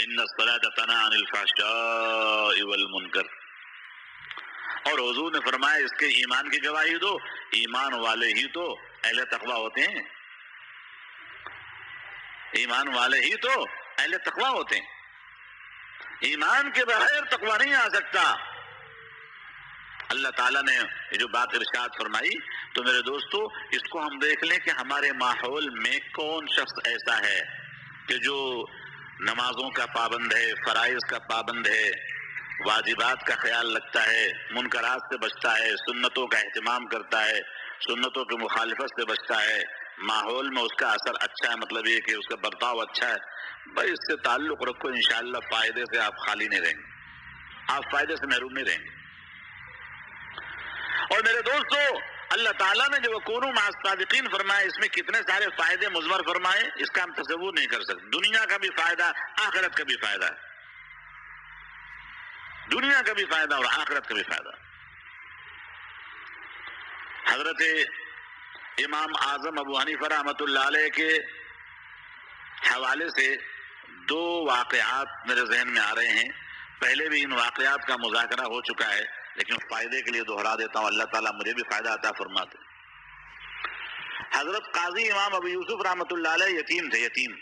ان الصلاۃ تنہی عن الفحشاء والمنکر. اور حضور نے فرمایا اس کے ایمان کی گواہی دو. ایمان والے ہی تو اہل تقویٰ ہوتے ہیں، ایمان والے ہی تو اہل تقویٰ ہوتے ہیں. ایمان کے بغیر تقویٰ نہیں آ سکتا. اللہ تعالیٰ نے یہ جو بات ارشاد فرمائی، تو میرے دوستو اس کو ہم دیکھ لیں کہ ہمارے ماحول میں کون شخص ایسا ہے کہ جو نمازوں کا پابند ہے، فرائض کا پابند ہے، واجبات کا خیال رکھتا ہے، منکرات سے بچتا ہے، سنتوں کا اہتمام کرتا ہے، سنتوں کی مخالفت سے بچتا ہے، ماحول میں اس کا اثر اچھا ہے، مطلب یہ کہ اس کا برتاؤ اچھا ہے. بھائی اس سے تعلق رکھو، انشاءاللہ فائدے سے آپ خالی نہیں رہیں گے، آپ فائدے سے محروم نہیں رہیں گے. اور میرے دوستو، اللہ تعالیٰ نے جو وَكُونُوا مَعَ الصَّادِقِينَ فرمایا، اس میں کتنے سارے فائدے مضمر فرمائے، اس کا ہم تصور نہیں کر سکتے. دنیا کا بھی فائدہ، آخرت کا بھی فائدہ ہے. دنیا کا بھی فائدہ اور آخرت کا بھی فائدہ. حضرت امام اعظم ابو حنیفہ رحمۃ اللہ علیہ کے حوالے سے دو واقعات میرے ذہن میں آ رہے ہیں. پہلے بھی ان واقعات کا مذاکرہ ہو چکا ہے، لیکن فائدے کے لیے دوہرا دیتا ہوں، اللہ تعالیٰ مجھے بھی فائدہ عطا فرماتے. حضرت قاضی امام ابو یوسف رحمۃ اللہ علیہ یتیم تھے. یتیم،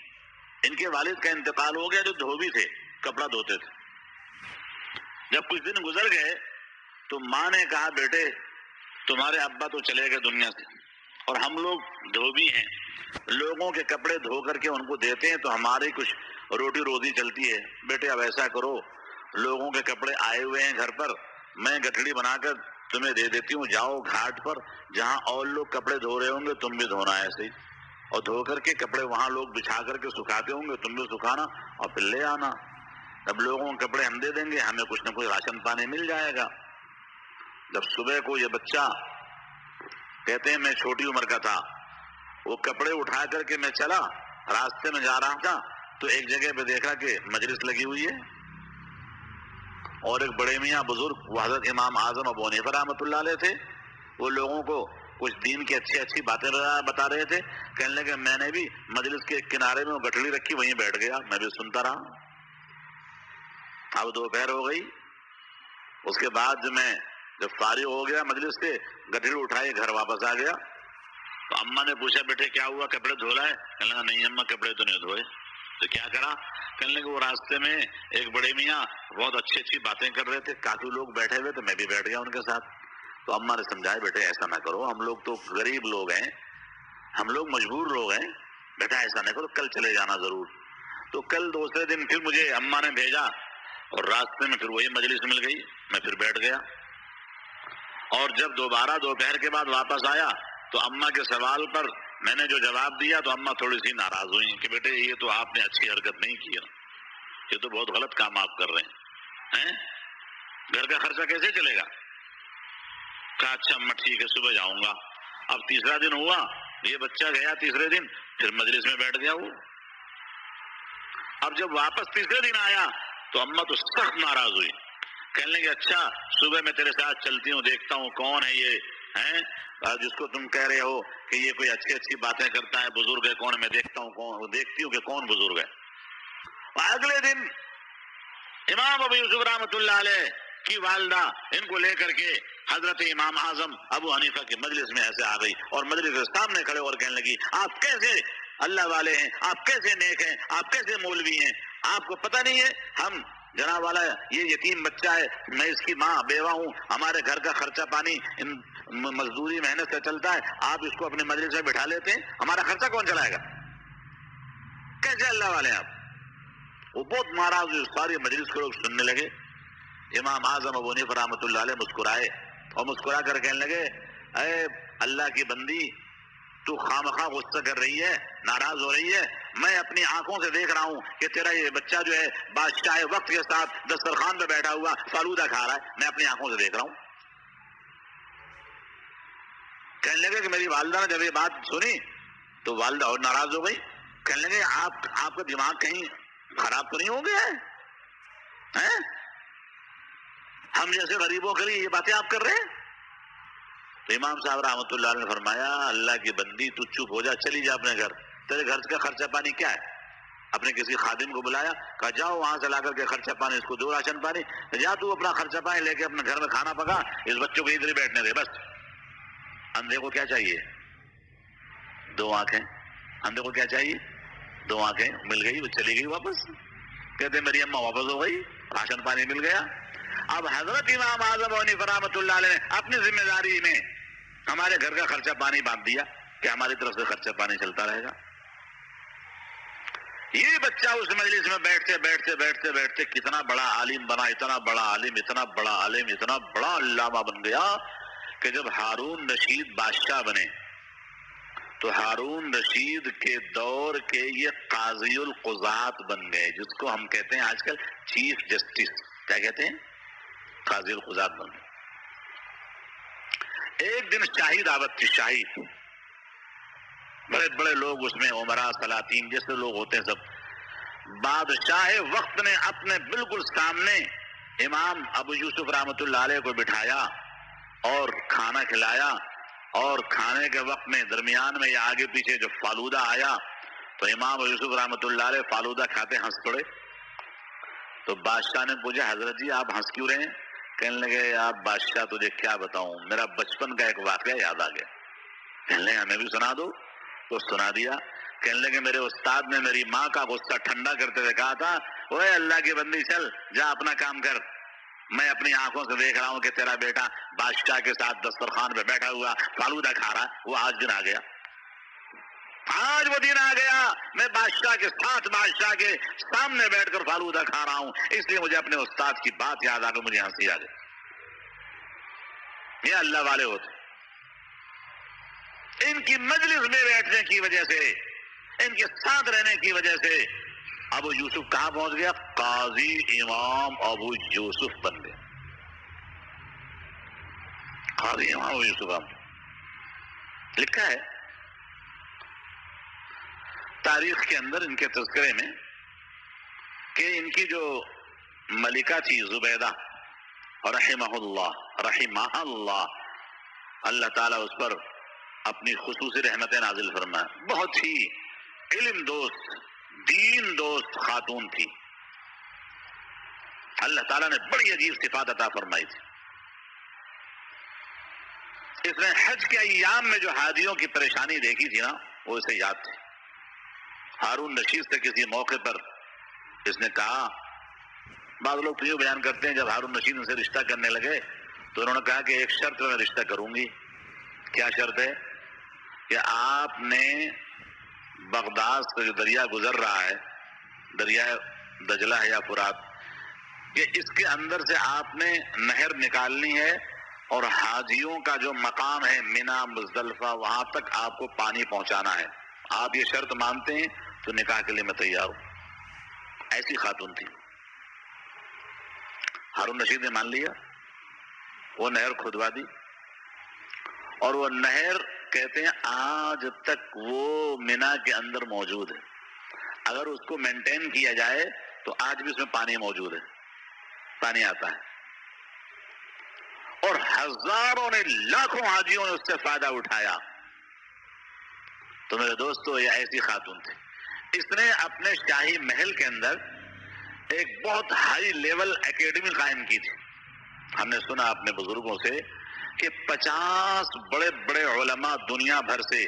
ان کے والد کا انتقال ہو گیا جو دھوبی تھے، کپڑا دھوتے تھے. جب کچھ دن گزر گئے تو ماں نے کہا بیٹے تمہارے ابا تو چلے گئے دنیا سے اور ہم لوگ دھوبی ہیں، لوگوں کے کپڑے دھو کر کے ان کو دیتے ہیں تو ہماری کچھ روٹی روزی چلتی ہے. بیٹے اب ایسا کرو، لوگوں کے کپڑے آئے ہوئے ہیں گھر پر، میں گٹھڑی بنا کر تمہیں دے دیتی ہوں، جاؤ گھاٹ پر جہاں اور لوگ کپڑے دھو رہے ہوں گے تم بھی دھونا ایسے ہی، اور دھو کر کے کپڑے وہاں لوگ بچھا کر کے سکھاتے ہوں گے تم بھی سکھانا اور پھر لے آنا. اب لوگوں کے کپڑے ہم دے دیں گے، ہمیں کچھ نہ کچھ راشن پانی مل جائے گا. جب صبح کو یہ بچہ، کہتے ہیں میں چھوٹی عمر کا تھا، وہ کپڑے اٹھا کر کے میں چلا، راستے میں جا رہا تھا تو ایک جگہ پہ دیکھا کہ مجلس لگی ہوئی ہے اور ایک بڑے میاں بزرگ، وہ حضرت امام اعظم ابو حنیفہ رحمۃ اللہ علیہ تھے، وہ لوگوں کو کچھ دین کی اچھی باتیں بتا رہے تھے. کہنے لگے میں نے بھی مجلس کے کنارے میں وہ گٹھڑی رکھی وہیں بیٹھ گیا، میں بھی سنتا رہا. اب دوپہر ہو گئی. اس کے بعد جب فارغ ہو گیا مجلس سے، گٹھڑی اٹھائی گھر واپس آ گیا تو اماں نے پوچھا بیٹے کیا ہوا، کپڑے دھو رہا ہے؟ کہنے لگا نہیں اماں کپڑے تو نہیں دھوئے. تو کیا کرا؟ کہنے لگے وہ راستے میں ایک بڑے میاں بہت اچھی باتیں کر رہے تھے، کافی لوگ بیٹھے ہوئے تو میں بھی بیٹھ گیا ان کے ساتھ. تو اماں نے سمجھایا بیٹے ایسا نہ کرو، ہم لوگ تو غریب لوگ ہیں، ہم لوگ مجبور لوگ ہیں، بیٹا ایسا نہ کرو، کل چلے جانا ضرور. تو کل دوسرے دن پھر مجھے اماں نے بھیجا اور راستے میں پھر وہی مجلس مل گئی، میں پھر بیٹھ گیا. اور جب دوبارہ دوپہر کے بعد واپس آیا تو اماں کے سوال پر میں نے جو جواب دیا تو اماں تھوڑی سی ناراض ہوئی کہ بیٹے یہ تو آپ نے اچھی حرکت نہیں کی نا، یہ تو بہت غلط کام آپ کر رہے ہیں، گھر کا خرچہ کیسے چلے گا؟ کہا اچھا اماں ٹھیک ہے صبح جاؤں گا. اب تیسرا دن ہوا، یہ بچہ گیا تیسرے دن، پھر مجلس میں بیٹھ گیا وہ. اب جب واپس تیسرے دن آیا تو اماں تو سخت ناراض ہوئی، کہنے لگے اچھا صبح میں تیرے ساتھ چلتی ہوں، دیکھتا ہوں کون ہے یہ جس کو تم کہہ رہے ہو کہ یہ کوئی اچھی باتیں کرتا ہے، بزرگ ہے کون، میں دیکھتا ہوں کون، دیکھتی ہوں کہ کون بزرگ ہے. اگلے دن امام ابو یوسف رحمۃ اللہ علیہ کی والدہ ان کو لے کر کے حضرت امام اعظم ابو حنیفہ کے مجلس میں ایسے آ گئی اور مجلس کے سامنے کھڑے اور کہنے لگی آپ کیسے اللہ والے ہیں، آپ کیسے نیک ہیں، آپ کیسے مولوی ہیں، آپ کو پتہ نہیں ہے ہم جناب والا یہ یتیم بچہ ہے، میں اس کی ماں بیوہ ہوں، ہمارے گھر کا خرچہ پانی مزدوری محنت سے چلتا ہے، آپ اس کو اپنے مجلس میں بٹھا لیتے ہیں، ہمارا خرچہ کون چلائے گا، کیسے اللہ والے ہیں آپ. وہ بہت ناراض ہوئے، ساری مجلس کے لوگ سننے لگے. امام اعظم ابو حنیفہ رحمۃ اللہ علیہ مسکرائے اور مسکرا کر کہنے لگے اے اللہ کی بندی، تو خامخواہ غصہ کر رہی ہے، ناراض ہو رہی ہے، میں اپنی آنکھوں سے دیکھ رہا ہوں کہ تیرا یہ بچہ جو ہے بادشاہ وقت کے ساتھ دسترخوان پہ بیٹھا ہوا فالودہ کھا رہا ہے، میں اپنی آنکھوں سے دیکھ رہا ہوں. کہنے لگے کہ میری والدہ نے جب یہ بات سنی تو والدہ اور ناراض ہو گئی. کہنے لگے آپ کا دماغ کہیں خراب تو نہیں ہو گیا ہے، ہم جیسے غریبوں کے لیے یہ باتیں آپ کر رہے ہیں. تو امام صاحب رحمۃ اللہ علیہ نے فرمایا اللہ کی بندی تو چپ ہو جا، چلی جا اپنے گھر، تیرے گھر کا خرچہ پانی کیا ہے. اپنے کسی خادم کو بلایا، کہا جاؤ وہاں سے لا کر کے خرچہ پانی اس کو دو راشن پانی، جا تو اپنا خرچہ پانی لے کے اپنے گھر میں کھانا پکا، اس بچوں کو ادھر ہی بیٹھنے دے. بس اندھے کو کیا چاہیے؟ دو آنکھیں. اندھے کو کیا چاہیے؟ دو آنکھیں. مل گئی، وہ چلی گئی واپس. کہتے میری اماں واپس ہو گئی، راشن پانی مل گیا. اب حضرت امام اعظم حنیفہ رحمۃ اللہ علیہ نے اپنی ذمہ داری میں ہمارے گھر کا خرچہ پانی باندھ دیا کہ ہماری طرف سے خرچہ پانی چلتا رہے گا. یہ بچہ اس مجلس میں بیٹھتے بیٹھتے بیٹھتے بیٹھتے کتنا بڑا عالم بنا، اتنا بڑا عالم، اتنا بڑا عالم، اتنا بڑا علامہ بن گیا کہ جب ہارون رشید بادشاہ بنے تو ہارون رشید کے دور کے یہ قاضی القضات بن گئے، جس کو ہم کہتے ہیں آج کل چیف جسٹس. کیا کہتے ہیں؟ قاضی القضات بن گئے. ایک دن شاہی دعوت تھی، شاہی، بڑے بڑے لوگ اس میں، عمراء سلاطین جیسے لوگ ہوتے ہیں سب. بادشاہ وقت نے اپنے بالکل سامنے امام ابو یوسف رحمۃ اللہ علیہ کو بٹھایا اور کھانا کھلایا، اور کھانے کے وقت میں درمیان میں یا آگے پیچھے جو فالودہ آیا تو امام ابو یوسف رحمۃ اللہ علیہ فالودہ کھاتے ہنس پڑے. تو بادشاہ نے پوچھا حضرت جی آپ ہنس کیوں رہے ہیں؟ کہنے لگے آپ بادشاہ تجھے کیا بتاؤں، میرا بچپن کا ایک واقعہ یاد آ گیا. کہنے لگے ہمیں بھی سنا دو. تو سنا دیا. کہنے لگے میرے استاد نے میری ماں کا غصہ ٹھنڈا کرتے ہوئے کہا تھا، اوے اللہ کی بندی چل جا اپنا کام کر، میں اپنی آنکھوں سے دیکھ رہا ہوں کہ تیرا بیٹا بادشاہ کے ساتھ دسترخوان پہ بیٹھا ہوا فالودہ کھا رہا. وہ آج دن آ گیا، آج وہ دن آ گیا، میں بادشاہ کے ساتھ بادشاہ کے سامنے بیٹھ کر فالودہ کھا رہا ہوں. اس لیے مجھے اپنے استاد کی بات یاد آ گئی، مجھے ہنسی آ گئی. یہ اللہ والے ہوتے، ان کی مجلس میں بیٹھنے کی وجہ سے، ان کے ساتھ رہنے کی وجہ سے ابو یوسف کہاں پہنچ گیا؟ قاضی امام ابو یوسف بن گئے. قاضی امام ابو یوسف لکھا ہے تاریخ کے اندر ان کے تذکرے میں کہ ان کی جو ملکہ تھی زبیدہ رحمہ اللہ، اللہ تعالیٰ اس پر اپنی خصوصی رحمت نازل فرمائے، بہت ہی علم دوست، دین دوست خاتون تھی. اللہ تعالیٰ نے بڑی عجیب صفات عطا فرمائی تھی. اس نے حج کے ایام میں جو حاجیوں کی پریشانی دیکھی تھی نا، وہ اسے یاد تھی. ہارون رشید سے کسی موقع پر اس نے کہا، بعض لوگ تو یہ بیان کرتے ہیں جب ہارون رشید ان سے رشتہ کرنے لگے تو انہوں نے کہا کہ ایک شرط میں رشتہ کروں گی. کیا شرط ہے؟ کہ آپ نے بغداد سے جو دریا گزر رہا ہے، دریا دجلہ ہے یا فرات، کہ اس کے اندر سے آپ نے نہر نکالنی ہے اور حاجیوں کا جو مقام ہے منا مزدلفہ وہاں تک آپ کو پانی پہنچانا ہے. آپ یہ شرط مانتے ہیں تو نکاح کے لیے میں تیار ہوں. ایسی خاتون تھی. ہارون رشید نے مان لیا، وہ نہر کھدوا دی، اور وہ نہر کہتے ہیں آج تک وہ منا کے اندر موجود ہے. اگر اس کو مینٹین کیا جائے تو آج بھی اس میں پانی موجود ہے، پانی آتا ہے. اور ہزاروں نے، لاکھوں حاجیوں نے اس سے فائدہ اٹھایا. تو میرے دوستو یہ ایسی خاتون تھی. اس نے اپنے شاہی محل کے اندر ایک بہت ہائی لیول اکیڈمی قائم کی تھی. ہم نے سنا اپنے بزرگوں سے کہ 50 بڑے بڑے علماء دنیا بھر سے،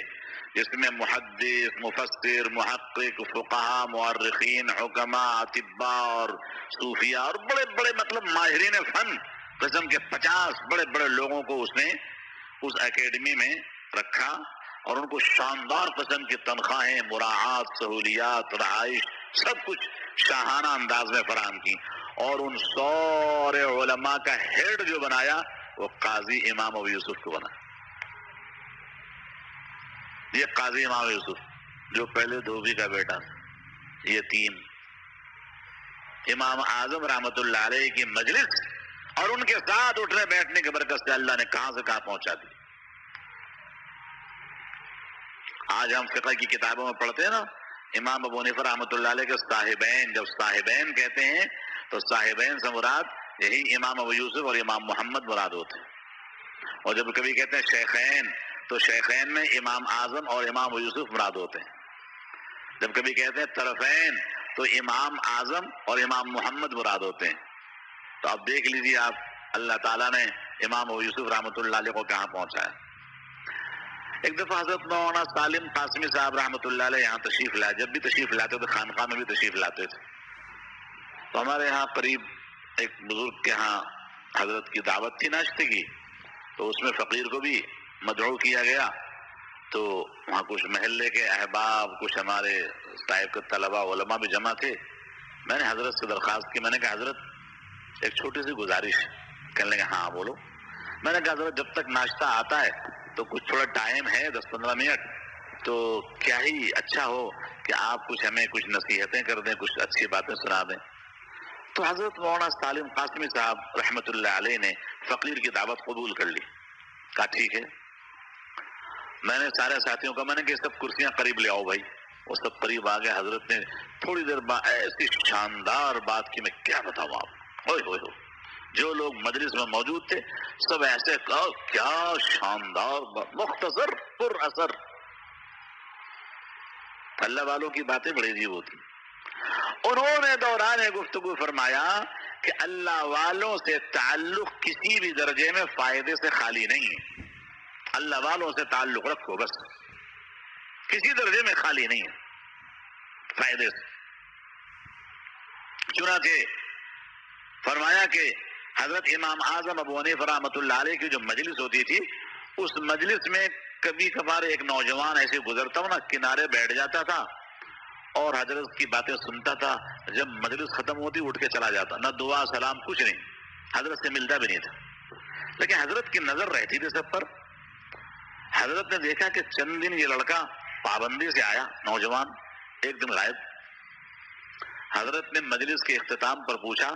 جس میں محدث، مفسر، محقق، فقہاء، مورخین، حکماء، اطباء اور صوفیاء اور بڑے بڑے مطلب ماہرین فن قسم کے 50 بڑے بڑے لوگوں کو اس نے اس اکیڈمی میں رکھا، اور ان کو شاندار قسم کی تنخواہیں، مراعات، سہولیات، رہائش، سب کچھ شاہانہ انداز میں فراہم کی. اور ان سارے علماء کا ہیڈ جو بنایا وہ قاضی امام ابو یوسف کو بنا. یہ قاضی امام ابو یوسف جو پہلے دھوبی کا بیٹا، یتیم، امام اعظم رحمت اللہ علیہ کی مجلس اور ان کے ساتھ اٹھنے بیٹھنے کی برکت سے اللہ نے کہاں سے کہاں پہنچا دی. آج ہم فقہ کی کتابوں میں پڑھتے ہیں نا، امام ابو حنیفہ رحمۃ اللہ علیہ کے صاحبین، جب صاحبین کہتے ہیں تو صاحبین سے مراد یہی امام ابو یوسف اور امام محمد مراد ہوتے ہیں. اور جب کبھی کہتے ہیں شیخین تو شیخین میں امام اعظم اور امام ابو یوسف مراد ہوتے ہیں. جب کبھی کہتے ہیں طرفین تو امام اعظم اور امام محمد مراد ہوتے ہیں. تو اب دیکھ لیجیے آپ اللہ تعالیٰ نے امام ابو یوسف رحمۃ اللہ علیہ کو کہاں پہنچایا. ایک دفعہ حضرت مولانا سالم قاسمی صاحب رحمۃ اللہ علیہ یہاں تشریف لائے. جب بھی تشریف لاتے تھے خانقاہ میں بھی تشریف لاتے تھے. تو ہمارے یہاں قریب ایک بزرگ کے ہاں حضرت کی دعوت تھی ناشتے کی، تو اس میں فقیر کو بھی مدعو کیا گیا. تو وہاں کچھ محلے کے احباب، کچھ ہمارے صاحب کے طلباء علماء بھی جمع تھے. میں نے حضرت سے درخواست کی، میں نے کہا حضرت ایک چھوٹی سی گزارش. کہنے لگے ہاں بولو. میں نے کہا حضرت جب تک ناشتہ آتا ہے تو کچھ تھوڑا ٹائم ہے 10-15 منٹ، تو کیا ہی اچھا ہو کہ آپ کچھ ہمیں کچھ نصیحتیں کر دیں، کچھ اچھی باتیں سنا دیں. تو حضرت مولانا سالم قاسمی صاحب رحمۃ اللہ علیہ نے فقیر کی دعوت قبول کر لی. کہا ٹھیک ہے. میں نے سارے ساتھیوں کا میں نے کہ سب کرسیاں قریب لے آؤ بھائی. وہ سب قریب آ گئے. حضرت نے تھوڑی دیر بعد ایسی شاندار بات کی میں کیا بتاؤں آپ. ہوئے ہوئے ہوئے جو لوگ مجلس میں موجود تھے سب ایسے کہا کیا شاندار بات, مختصر پر اثر. اللہ والوں کی باتیں بڑی عجیب ہوتی. انہوں نے دوران گفتگو فرمایا کہ اللہ والوں سے تعلق کسی بھی درجے میں فائدے سے خالی نہیں ہے. اللہ والوں سے تعلق رکھو بس, کسی درجے میں خالی نہیں ہے فائدے سے. چنانچہ فرمایا کہ حضرت امام اعظم ابو حنیفہ رحمۃ اللہ علیہ کی جو مجلس ہوتی تھی, اس مجلس میں کبھی کبھار ایک نوجوان ایسے گزرتا ہوں نا, کنارے بیٹھ جاتا تھا اور حضرت کی باتیں سنتا تھا. جب مجلس ختم ہوتی اٹھ کے چلا جاتا, نہ دعا سلام کچھ نہیں, حضرت سے ملتا بھی نہیں تھا. لیکن حضرت کی نظر رہتی تھی سب پر. حضرت نے دیکھا کہ چند دن یہ لڑکا پابندی سے آیا, نوجوان ایک دن غائب. حضرت نے مجلس کے اختتام پر پوچھا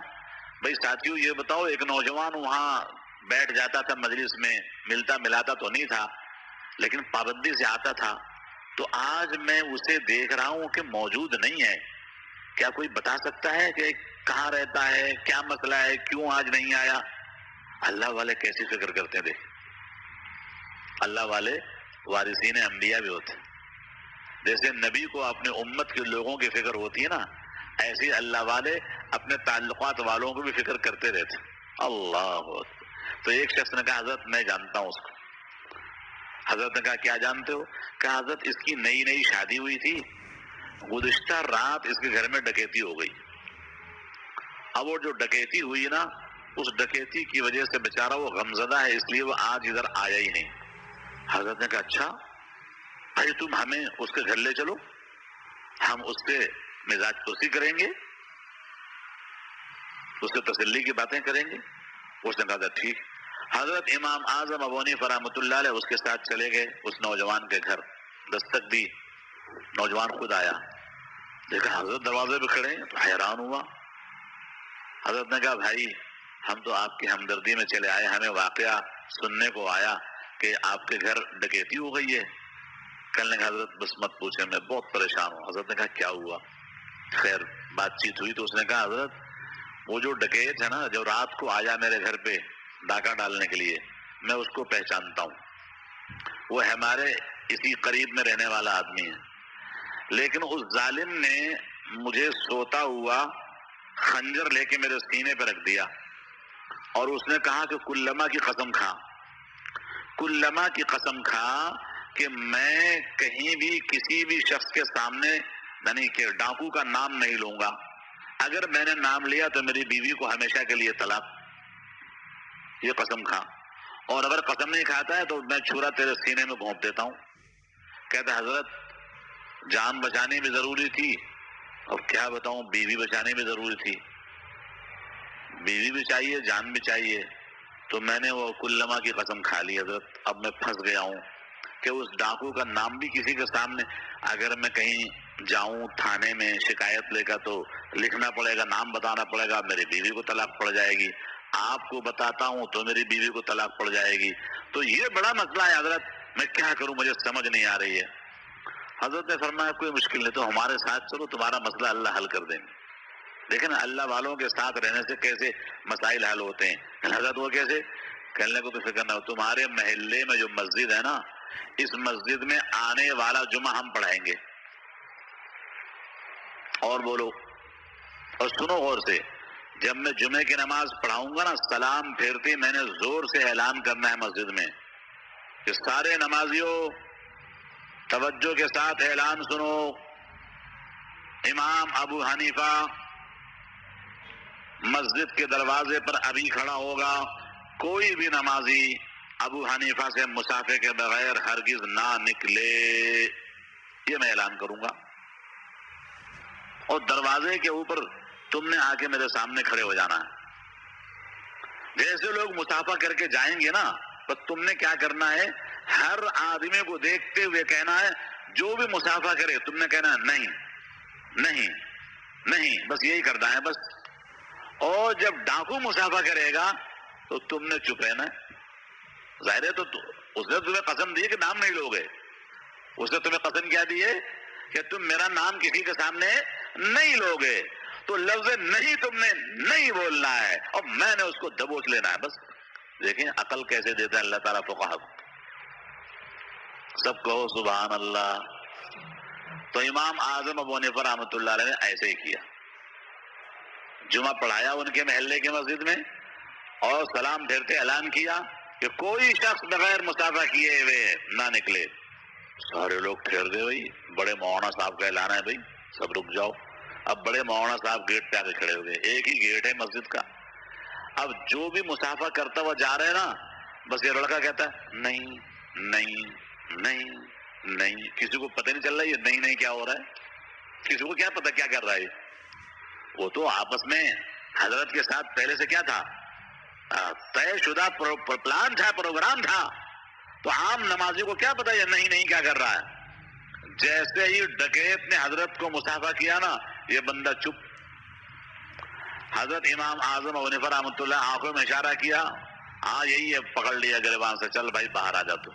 بھائی ساتھیو یہ بتاؤ, ایک نوجوان وہاں بیٹھ جاتا تھا مجلس میں, ملتا ملاتا تو نہیں تھا لیکن پابندی سے آتا تھا, تو آج میں اسے دیکھ رہا ہوں کہ موجود نہیں ہے, کیا کوئی بتا سکتا ہے کہ کہاں رہتا ہے, کیا مسئلہ ہے, کیوں آج نہیں آیا؟ اللہ والے کیسی فکر کرتے ہیں. دیکھ اللہ والے وارثین انبیاء بھی ہوتے ہیں. جیسے نبی کو اپنے امت کے لوگوں کی فکر ہوتی ہے نا, ایسے اللہ والے اپنے تعلقات والوں کو بھی فکر کرتے رہتے. اللہ. تو ایک شخص نے کہا حضرت میں جانتا ہوں اس کو. حضرت نے کہا کیا جانتے ہو؟ کہا حضرت اس کی نئی نئی شادی ہوئی تھی, گزشتہ رات اس کے گھر میں ڈکیتی ہو گئی. اب وہ جو ڈکیتی ہوئی نا, اس ڈکیتی کی وجہ سے بیچارہ وہ غمزدہ ہے, اس لیے وہ آج ادھر آیا ہی نہیں. حضرت نے کہا اچھا بھائی تم ہمیں اس کے گھر لے چلو, ہم اس سے مزاج پرسی کریں گے, اس سے تسلی کی باتیں کریں گے. اس نے کہا تھا ٹھیک. حضرت امام اعظم ابو حنیفہ رحمۃ اللہ علیہ اس کے ساتھ چلے گئے اس نوجوان کے گھر. دستک دی, نوجوان خود آیا, دیکھا حضرت دروازے پہ کھڑے ہیں تو حیران ہوا. حضرت نے کہا بھائی ہم تو آپ کی ہمدردی میں چلے آئے, ہمیں واقعہ سننے کو آیا کہ آپ کے گھر ڈکیتی ہو گئی ہے. کہنے لگا حضرت بس مت پوچھیں, میں بہت پریشان ہوں. حضرت نے کہا کیا ہوا؟ خیر بات چیت ہوئی تو اس نے کہا حضرت وہ جو ڈکیت ہے نا, جو رات کو آیا میرے گھر پہ ڈاکہ ڈالنے کے لیے, میں اس کو پہچانتا ہوں. وہ ہمارے اسی قریب میں رہنے والا آدمی ہے, لیکن اس ظالم نے مجھے سوتا ہوا خنجر لے کے میرے سینے پہ رکھ دیا اور اس نے کہا کہ کلما کی قسم کھا, کلما کی قسم کھا کہ میں کہیں بھی کسی بھی شخص کے سامنے یعنی کہ ڈاکو کا نام نہیں لوں گا. اگر میں نے نام لیا تو میری بیوی کو ہمیشہ کے لیے طلاق. یہ قسم کھا, اور اگر قسم نہیں کھاتا ہے تو میں چھرا تیرے سینے میں گھونپ دیتا ہوں. کہتا حضرت جان بچانی بھی ضروری تھی, اب کیا بتاؤں بیوی بچانی بھی ضروری تھی, بیوی بھی چاہیے جان بھی چاہیے, تو میں نے وہ کلما کی قسم کھا لی. حضرت اب میں پھنس گیا ہوں کہ اس ڈاکو کا نام بھی کسی کے سامنے, اگر میں کہیں جاؤں تھانے میں شکایت لے کر تو لکھنا پڑے گا, نام بتانا پڑے گا, میری بیوی کو طلاق پڑ جائے گی. آپ کو بتاتا ہوں تو میری بیوی کو طلاق پڑ جائے گی. تو یہ بڑا مسئلہ ہے حضرت, میں کیا کروں مجھے سمجھ نہیں آ رہی ہے. حضرت نے فرمایا کوئی مشکل نہیں, تو ہمارے ساتھ چلو, تمہارا مسئلہ اللہ حل کر دیں گے. دیکھیں نا اللہ والوں کے ساتھ رہنے سے کیسے مسائل حل ہوتے ہیں. حضرت وہ کیسے؟ کہنے کو تو فکر نہ ہو, تمہارے محلے میں جو مسجد ہے نا, اس مسجد میں آنے والا جمعہ ہم پڑھائیں گے. اور بولو اور سنو غور سے, جب میں جمعے کی نماز پڑھاؤں گا نا, سلام پھیرتے میں نے زور سے اعلان کرنا ہے مسجد میں کہ سارے نمازیوں توجہ کے ساتھ اعلان سنو, امام ابو حنیفہ مسجد کے دروازے پر ابھی کھڑا ہوگا, کوئی بھی نمازی ابو حنیفہ سے مسافے کے بغیر ہرگز نہ نکلے. یہ میں اعلان کروں گا, اور دروازے کے اوپر تم نے آ کے میرے سامنے کھڑے ہو جانا ہے. جیسے لوگ مسافہ کر کے جائیں گے نا, تو تم نے کیا کرنا ہے, ہر آدمی کو دیکھتے ہوئے کہنا ہے, جو بھی مسافہ کرے تم نے کہنا ہے نہیں نہیں نہیں, بس یہی کرنا ہے بس. اور جب ڈاکو مسافہ کرے گا تو تم نے چپ رہنا ہے, ظاہر ہے تو اس نے تمہیں قسم دی کہ نام نہیں لوگے. اس نے تمہیں قسم کیا دی ہے کہ تم میرا نام کسی کے سامنے نہیں لوگے. تو لفظ نہیں تم نے نہیں بولنا ہے اور میں نے اس کو دبوچ لینا ہے. بس دیکھیں عقل کیسے دیتا ہے اللہ تعالیٰ فقہا کو. سب کہو سبحان اللہ. تو امام اعظم ابو حنیفہ رحمۃ اللہ علیہ نے ایسے ہی کیا. جمعہ پڑھایا ان کے محلے کی مسجد میں اور سلام پھیرتے اعلان کیا کہ کوئی شخص بغیر مصافحہ کیے ہوئے نہ نکلے. سارے لوگ ٹھہر گئے. بھائی بڑے مولانا صاحب کا اعلان ہے, بھائی سب رک جاؤ. اب بڑے مولانا صاحب گیٹ پہ آ کے کھڑے ہو گئے. ایک ہی گیٹ ہے مسجد کا. اب جو بھی مصافحہ کرتا ہوا جا رہے ہیں نا, بس یہ لڑکا کہتا ہے نہیں نہیں نہیں نہیں. کسی کو پتہ نہیں چل رہا ہے یہ نہیں نہیں کیا ہو رہا ہے. کسی کو کیا پتا کیا کر رہا ہے. وہ تو آپس میں حضرت کے ساتھ پہلے سے کیا تھا, طے شدہ پلان تھا, پروگرام تھا. تو عام نمازی کو کیا پتا یہ نہیں نہیں کیا کر رہا ہے. جیسے ہی ڈکیت نے حضرت کو مصافحہ کیا نا, یہ بندہ چپ. حضرت امام اعظم ابو حنیفہ رحمۃ اللہ آنکھوں میں اشارہ کیا, ہاں یہی ہے, پکڑ لیا گریبان سے, چل بھائی باہر آ جا, تو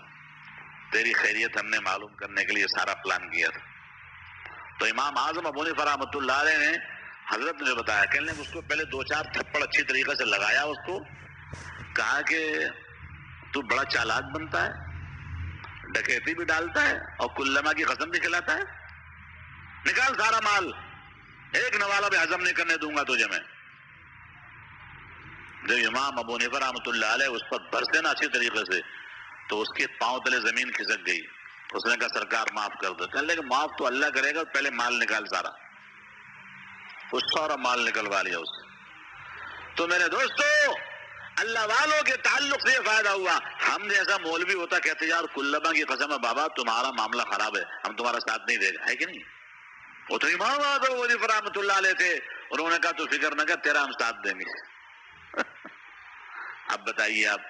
تیری خیریت ہم نے معلوم کرنے کے لیے سارا پلان کیا تھا. تو امام اعظم ابو حنیفہ رحمۃ اللہ علیہ نے حضرت نے بتایا, کہنے اس کو پہلے 2-4 تھپڑ اچھی طریقے سے لگایا. اس کو کہا کہ تو بڑا چالاک بنتا ہے, ڈکیتی بھی ڈالتا ہے اور کلما کی قسم بھی کھلاتا ہے. نکال سارا مال, ایک نوالا بھی ہضم نہیں کرنے دوں گا تجھے میں. جب امام ابو حنیفہ رحمۃ اللہ علیہ اس پر برسے نا اچھی طریقے سے, تو اس کے پاؤں تلے زمین کھسک گئی. اس نے کہا سرکار معاف کر دو. کہنے لگے معاف تو اللہ کرے گا, پہلے مال نکال سارا. اس سارا مال نکلوا لیا اس. تو میرے دوستو, اللہ والوں کے تعلق سے یہ فائدہ ہوا. ہم جیسا مولوی ہوتا کہتے یار کلبا کی قسم ہے بابا تمہارا معاملہ خراب ہے, ہم تمہارا ساتھ نہیں دے گا, ہے کہ نہیں. وہ تو امام اعظم ابو حنیفہ رحمۃ اللہ علیہ تھے, انہوں نے کہا تو فکر نہ کر, تیرا ہم ساتھ دیں گے. اب بتائیے آپ.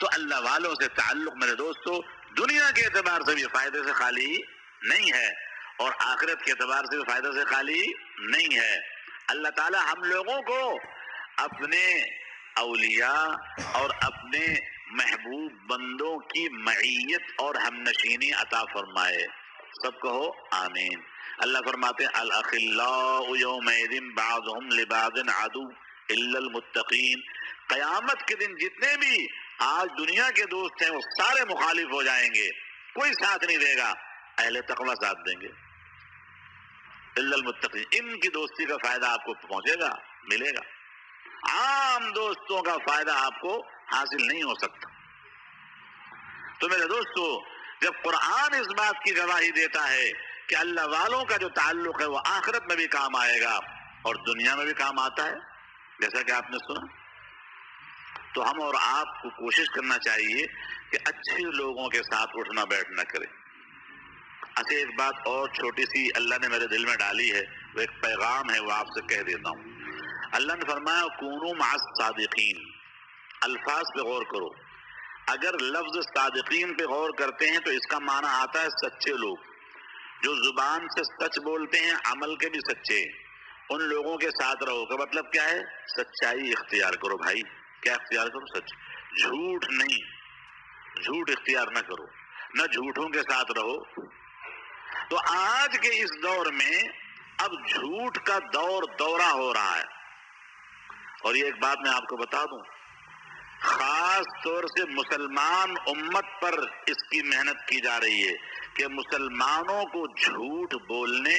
تو اللہ والوں سے تعلق میرے دوستو دنیا کے اعتبار سے بھی فائدے سے خالی نہیں ہے, اور آخرت کے اعتبار سے بھی فائدے سے خالی نہیں ہے. اللہ تعالی ہم لوگوں کو اپنے اولیاء اور اپنے محبوب بندوں کی معیت اور ہم نشینی عطا فرمائے. سب کہو آمین. اللہ فرماتے ہیں الاخلاء یومئذ بعضهم لبعض عدو الا المتقین. قیامت کے دن جتنے بھی آج دنیا کے دوست ہیں وہ سارے مخالف ہو جائیں گے, کوئی ساتھ نہیں دے گا, اہل تقوی ساتھ دیں گے. الا المتقین, ان کی دوستی کا فائدہ آپ کو پہنچے گا, ملے گا. عام دوستوں کا فائدہ آپ کو حاصل نہیں ہو سکتا. تو میرے دوستو جب قرآن اس بات کی گواہی دیتا ہے کہ اللہ والوں کا جو تعلق ہے وہ آخرت میں بھی کام آئے گا اور دنیا میں بھی کام آتا ہے, جیسا کہ آپ نے سنا, تو ہم اور آپ کو کوشش کرنا چاہیے کہ اچھے لوگوں کے ساتھ اٹھنا بیٹھنا کریں. اچھا ایک بات اور چھوٹی سی اللہ نے میرے دل میں ڈالی ہے, وہ ایک پیغام ہے, وہ آپ سے کہہ دیتا ہوں. اللہ نے فرمایا کونوا مع الصادقین. الفاظ پہ غور کرو. اگر لفظ صادقین پہ غور کرتے ہیں تو اس کا معنی آتا ہے سچے لوگ, جو زبان سے سچ بولتے ہیں, عمل کے بھی سچے. ان لوگوں کے ساتھ رہو. کا مطلب کیا ہے, سچائی اختیار کرو بھائی. کیا اختیار کرو, سچ. جھوٹ نہیں, جھوٹ اختیار نہ کرو, نہ جھوٹوں کے ساتھ رہو. تو آج کے اس دور میں اب جھوٹ کا دورہ ہو رہا ہے. اور یہ ایک بات میں آپ کو بتا دوں, خاص طور سے مسلمان امت پر اس کی محنت کی جا رہی ہے کہ مسلمانوں کو جھوٹ بولنے,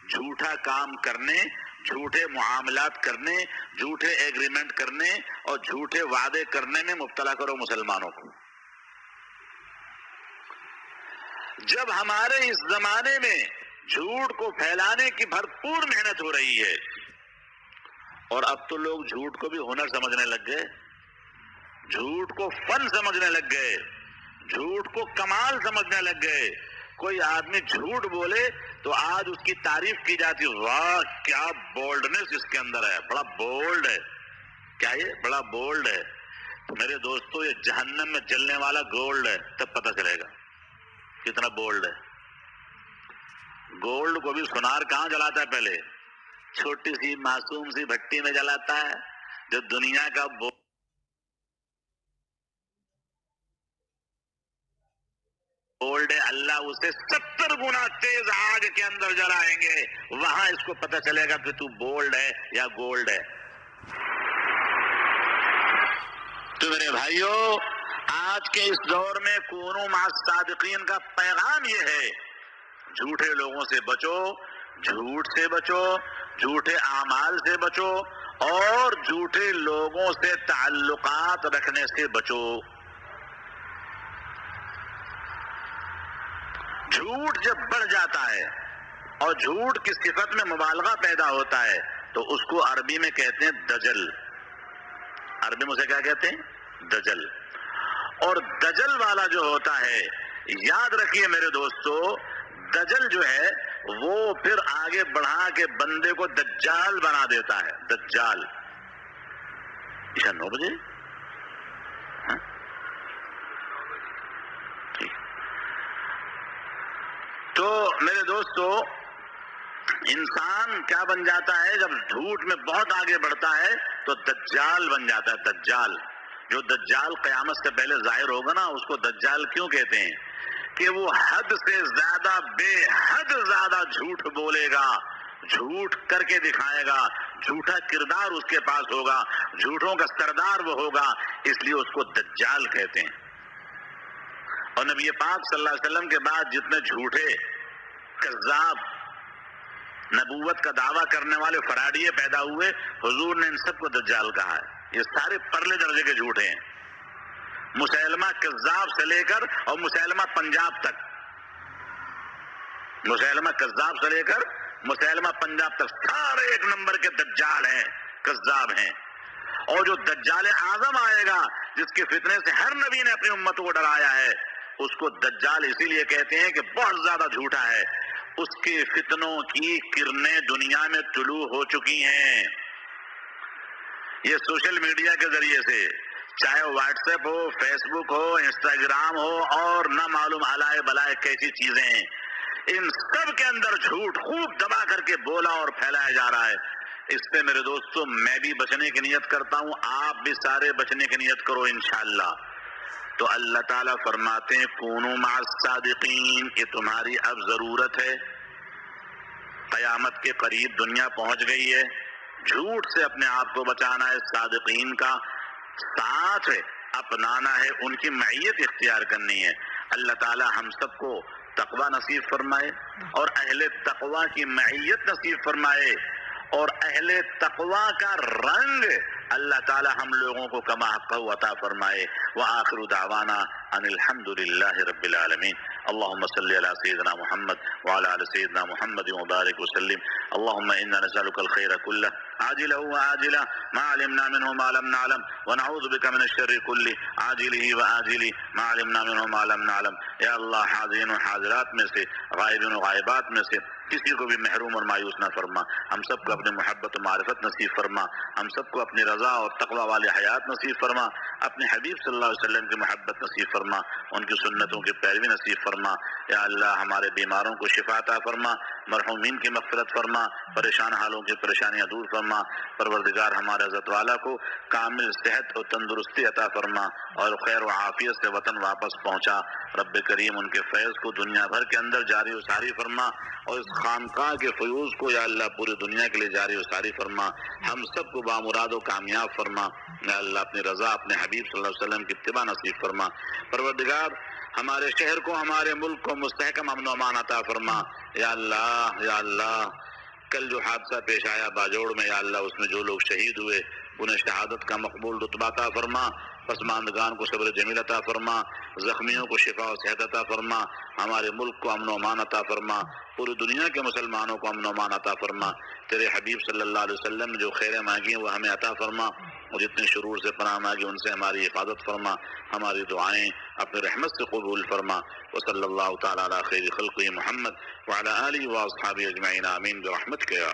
جھوٹا کام کرنے, جھوٹے معاملات کرنے, جھوٹے ایگریمنٹ کرنے اور جھوٹے وعدے کرنے میں مبتلا کرو مسلمانوں کو. جب ہمارے اس زمانے میں جھوٹ کو پھیلانے کی بھرپور محنت ہو رہی ہے, اور اب تو لوگ جھوٹ کو بھی ہنر سمجھنے لگ گئے, جھوٹ کو فن سمجھنے لگ گئے, جھوٹ کو کمال سمجھنے لگ گئے. کوئی آدمی جھوٹ بولے تو آج اس کی تعریف کی جاتی, واہ کیا بولڈنس اس کے اندر ہے, بڑا بولڈ ہے. کیا یہ بڑا بولڈ ہے. میرے دوستو یہ جہنم میں جلنے والا گولڈ ہے, تب پتہ چلے گا کتنا بولڈ ہے. گولڈ کو بھی سونار کہاں جلاتا ہے, پہلے چھوٹی سی معصوم سی بھٹی میں جلاتا ہے. جو دنیا کا اسے 70 گنا تیز آگ کے اندر جلائیں گے. وہاں اس کو پتہ چلے گا کہ تو بولڈ ہے یا گولڈ ہے. تو میرے بھائیو، آج کے اس دور میں کونوا مع الصادقین کا پیغام یہ ہے: جھوٹے لوگوں سے بچو، جھوٹ سے بچو، جھوٹے اعمال سے بچو، اور جھوٹے لوگوں سے تعلقات رکھنے سے بچو. جھوٹ جب بڑھ جاتا ہے اور جھوٹ کی صفت میں مبالغہ پیدا ہوتا ہے تو اس کو عربی میں کہتے ہیں دجل. عربی میں اسے کیا کہتے ہیں؟ دجل. اور دجل والا جو ہوتا ہے، یاد رکھیے میرے دوستو، دجل جو ہے وہ پھر آگے بڑھا کے بندے کو دجال بنا دیتا ہے. دجال. عشاء 9 بجے. تو میرے دوستو، انسان کیا بن جاتا ہے جب جھوٹ میں بہت آگے بڑھتا ہے؟ تو دجال بن جاتا ہے. دجال. جو دجال قیامت سے پہلے ظاہر ہوگا نا، اس کو دجال کیوں کہتے ہیں؟ کہ وہ حد سے زیادہ، بے حد زیادہ جھوٹ بولے گا، جھوٹ کر کے دکھائے گا، جھوٹا کردار اس کے پاس ہوگا، جھوٹوں کا سردار وہ ہوگا، اس لیے اس کو دجال کہتے ہیں. اور نبی پاک صلی اللہ علیہ وسلم کے بعد جتنے جھوٹے، کذاب، نبوت کا دعویٰ کرنے والے فراڈیے پیدا ہوئے، حضور نے ان سب کو دجال کہا ہے. یہ سارے پرلے درجے کے جھوٹے ہیں. مسیلمہ کذاب سے لے کر اور مسیلمہ پنجاب تک، مسیلمہ کذاب سے لے کر مسیلمہ پنجاب تک سارے ایک نمبر کے دجال ہیں، کذاب ہیں. اور جو دجال اعظم آئے گا، جس کے فتنے سے ہر نبی نے اپنی امت کو ڈرایا ہے، اس کو دجال اسی لیے کہتے ہیں کہ بہت زیادہ جھوٹا ہے. اس کے فتنوں کی کرنیں دنیا میں طلوع ہو چکی ہیں. یہ سوشل میڈیا کے ذریعے سے، چاہے واٹس ایپ ہو، فیس بک ہو، انسٹاگرام ہو، اور نہ معلوم علائے بلائے کیسی چیزیں ہیں، ان سب کے اندر جھوٹ خوب دبا کر کے بولا اور پھیلایا جا رہا ہے. اس سے میرے دوستوں میں بھی بچنے کی نیت کرتا ہوں، آپ بھی سارے بچنے کی نیت کرو انشاءاللہ. تو اللہ تعالیٰ فرماتے ہیں کونوا مع الصادقین، کہ تمہاری اب ضرورت ہے. قیامت کے قریب دنیا پہنچ گئی ہے، جھوٹ سے اپنے آپ کو بچانا ہے، صادقین کا ساتھ اپنانا ہے، ان کی معیت اختیار کرنی ہے. اللہ تعالیٰ ہم سب کو تقوی نصیب فرمائے اور اہل تقوی کی معیت نصیب فرمائے، اور اہل تقوی کا رنگ اللہ تعالیٰ ہم لوگوں کو کما حق عطا فرمائے. وآخر دعوانا ان الحمد للہ رب العالمین. اللهم صل على سيدنا محمد وعلى آل سيدنا محمد وبارك وسلم. اللهم إنا نسألك الخير كله عاجله وآجله ما علمنا منه ما لم نعلم، ونعوذ بك من الشر كله عاجله وآجله ما علمنا منه ما لم نعلم. یا اللہ، حاضرین و حاضرات میں سے، غائبین و غائبات میں سے کسی کو بھی محروم اور مایوس نہ فرما. ہم سب کو اپنے محبت و معرفت نصیب فرما. ہم سب کو اپنی رضا اور تقوی والی حیات نصیب فرما. اپنے حبیب صلی اللہ علیہ وسلم کی محبت نصیب فرما، ان کی سنتوں کی پیروی نصیب فرما. یا اللہ، ہمارے بیماروں کو شفا عطا فرما، مرحومین کی مغفرت فرما، پریشان حالوں کی پریشانیاں دور فرما. پروردگار ہمارے عزت والا کو کامل صحت اور تندرستی عطا فرما اور خیر و عافیت سے وطن واپس پہنچا. رب کریم ان کے فیض کو دنیا بھر کے اندر جاری و ساری فرما، اور اس خانقاہ کے فیوز کو یا اللہ پوری دنیا کے لیے جاری و ساری فرما. ہم سب کو بامراد و کامیاب فرما. یا اللہ، اپنی رضا، اپنے حبیب صلی اللہ علیہ وسلم کی اتباع نصیب فرما. پروردگار ہمارے شہر کو، ہمارے ملک کو مستحکم امن و امان عطا فرما. یا اللہ، یا اللہ، کل جو حادثہ پیش آیا باجوڑ میں، یا اللہ اس میں جو لوگ شہید ہوئے انہیں شہادت کا مقبول رتبہ عطا فرما. پسماندگان کو صبر جمیل عطا فرما، زخمیوں کو شفا و صحت عطا فرما، ہمارے ملک کو امن و امان عطا فرما، پوری دنیا کے مسلمانوں کو امن و امان عطا فرما. تیرے حبیب صلی اللہ علیہ وسلم نے جو خیریں مانگی ہیں وہ ہمیں عطا فرما، اور جتنے شرور سے پناہ مانگی ان سے ہماری حفاظت فرما. ہماری دعائیں اپنے رحمت سے قبول فرما. وصلی اللہ تعالی علی خیر خلقہ محمد وعلی آلہ واصحابہ اجمعین. آمین برحمتک یا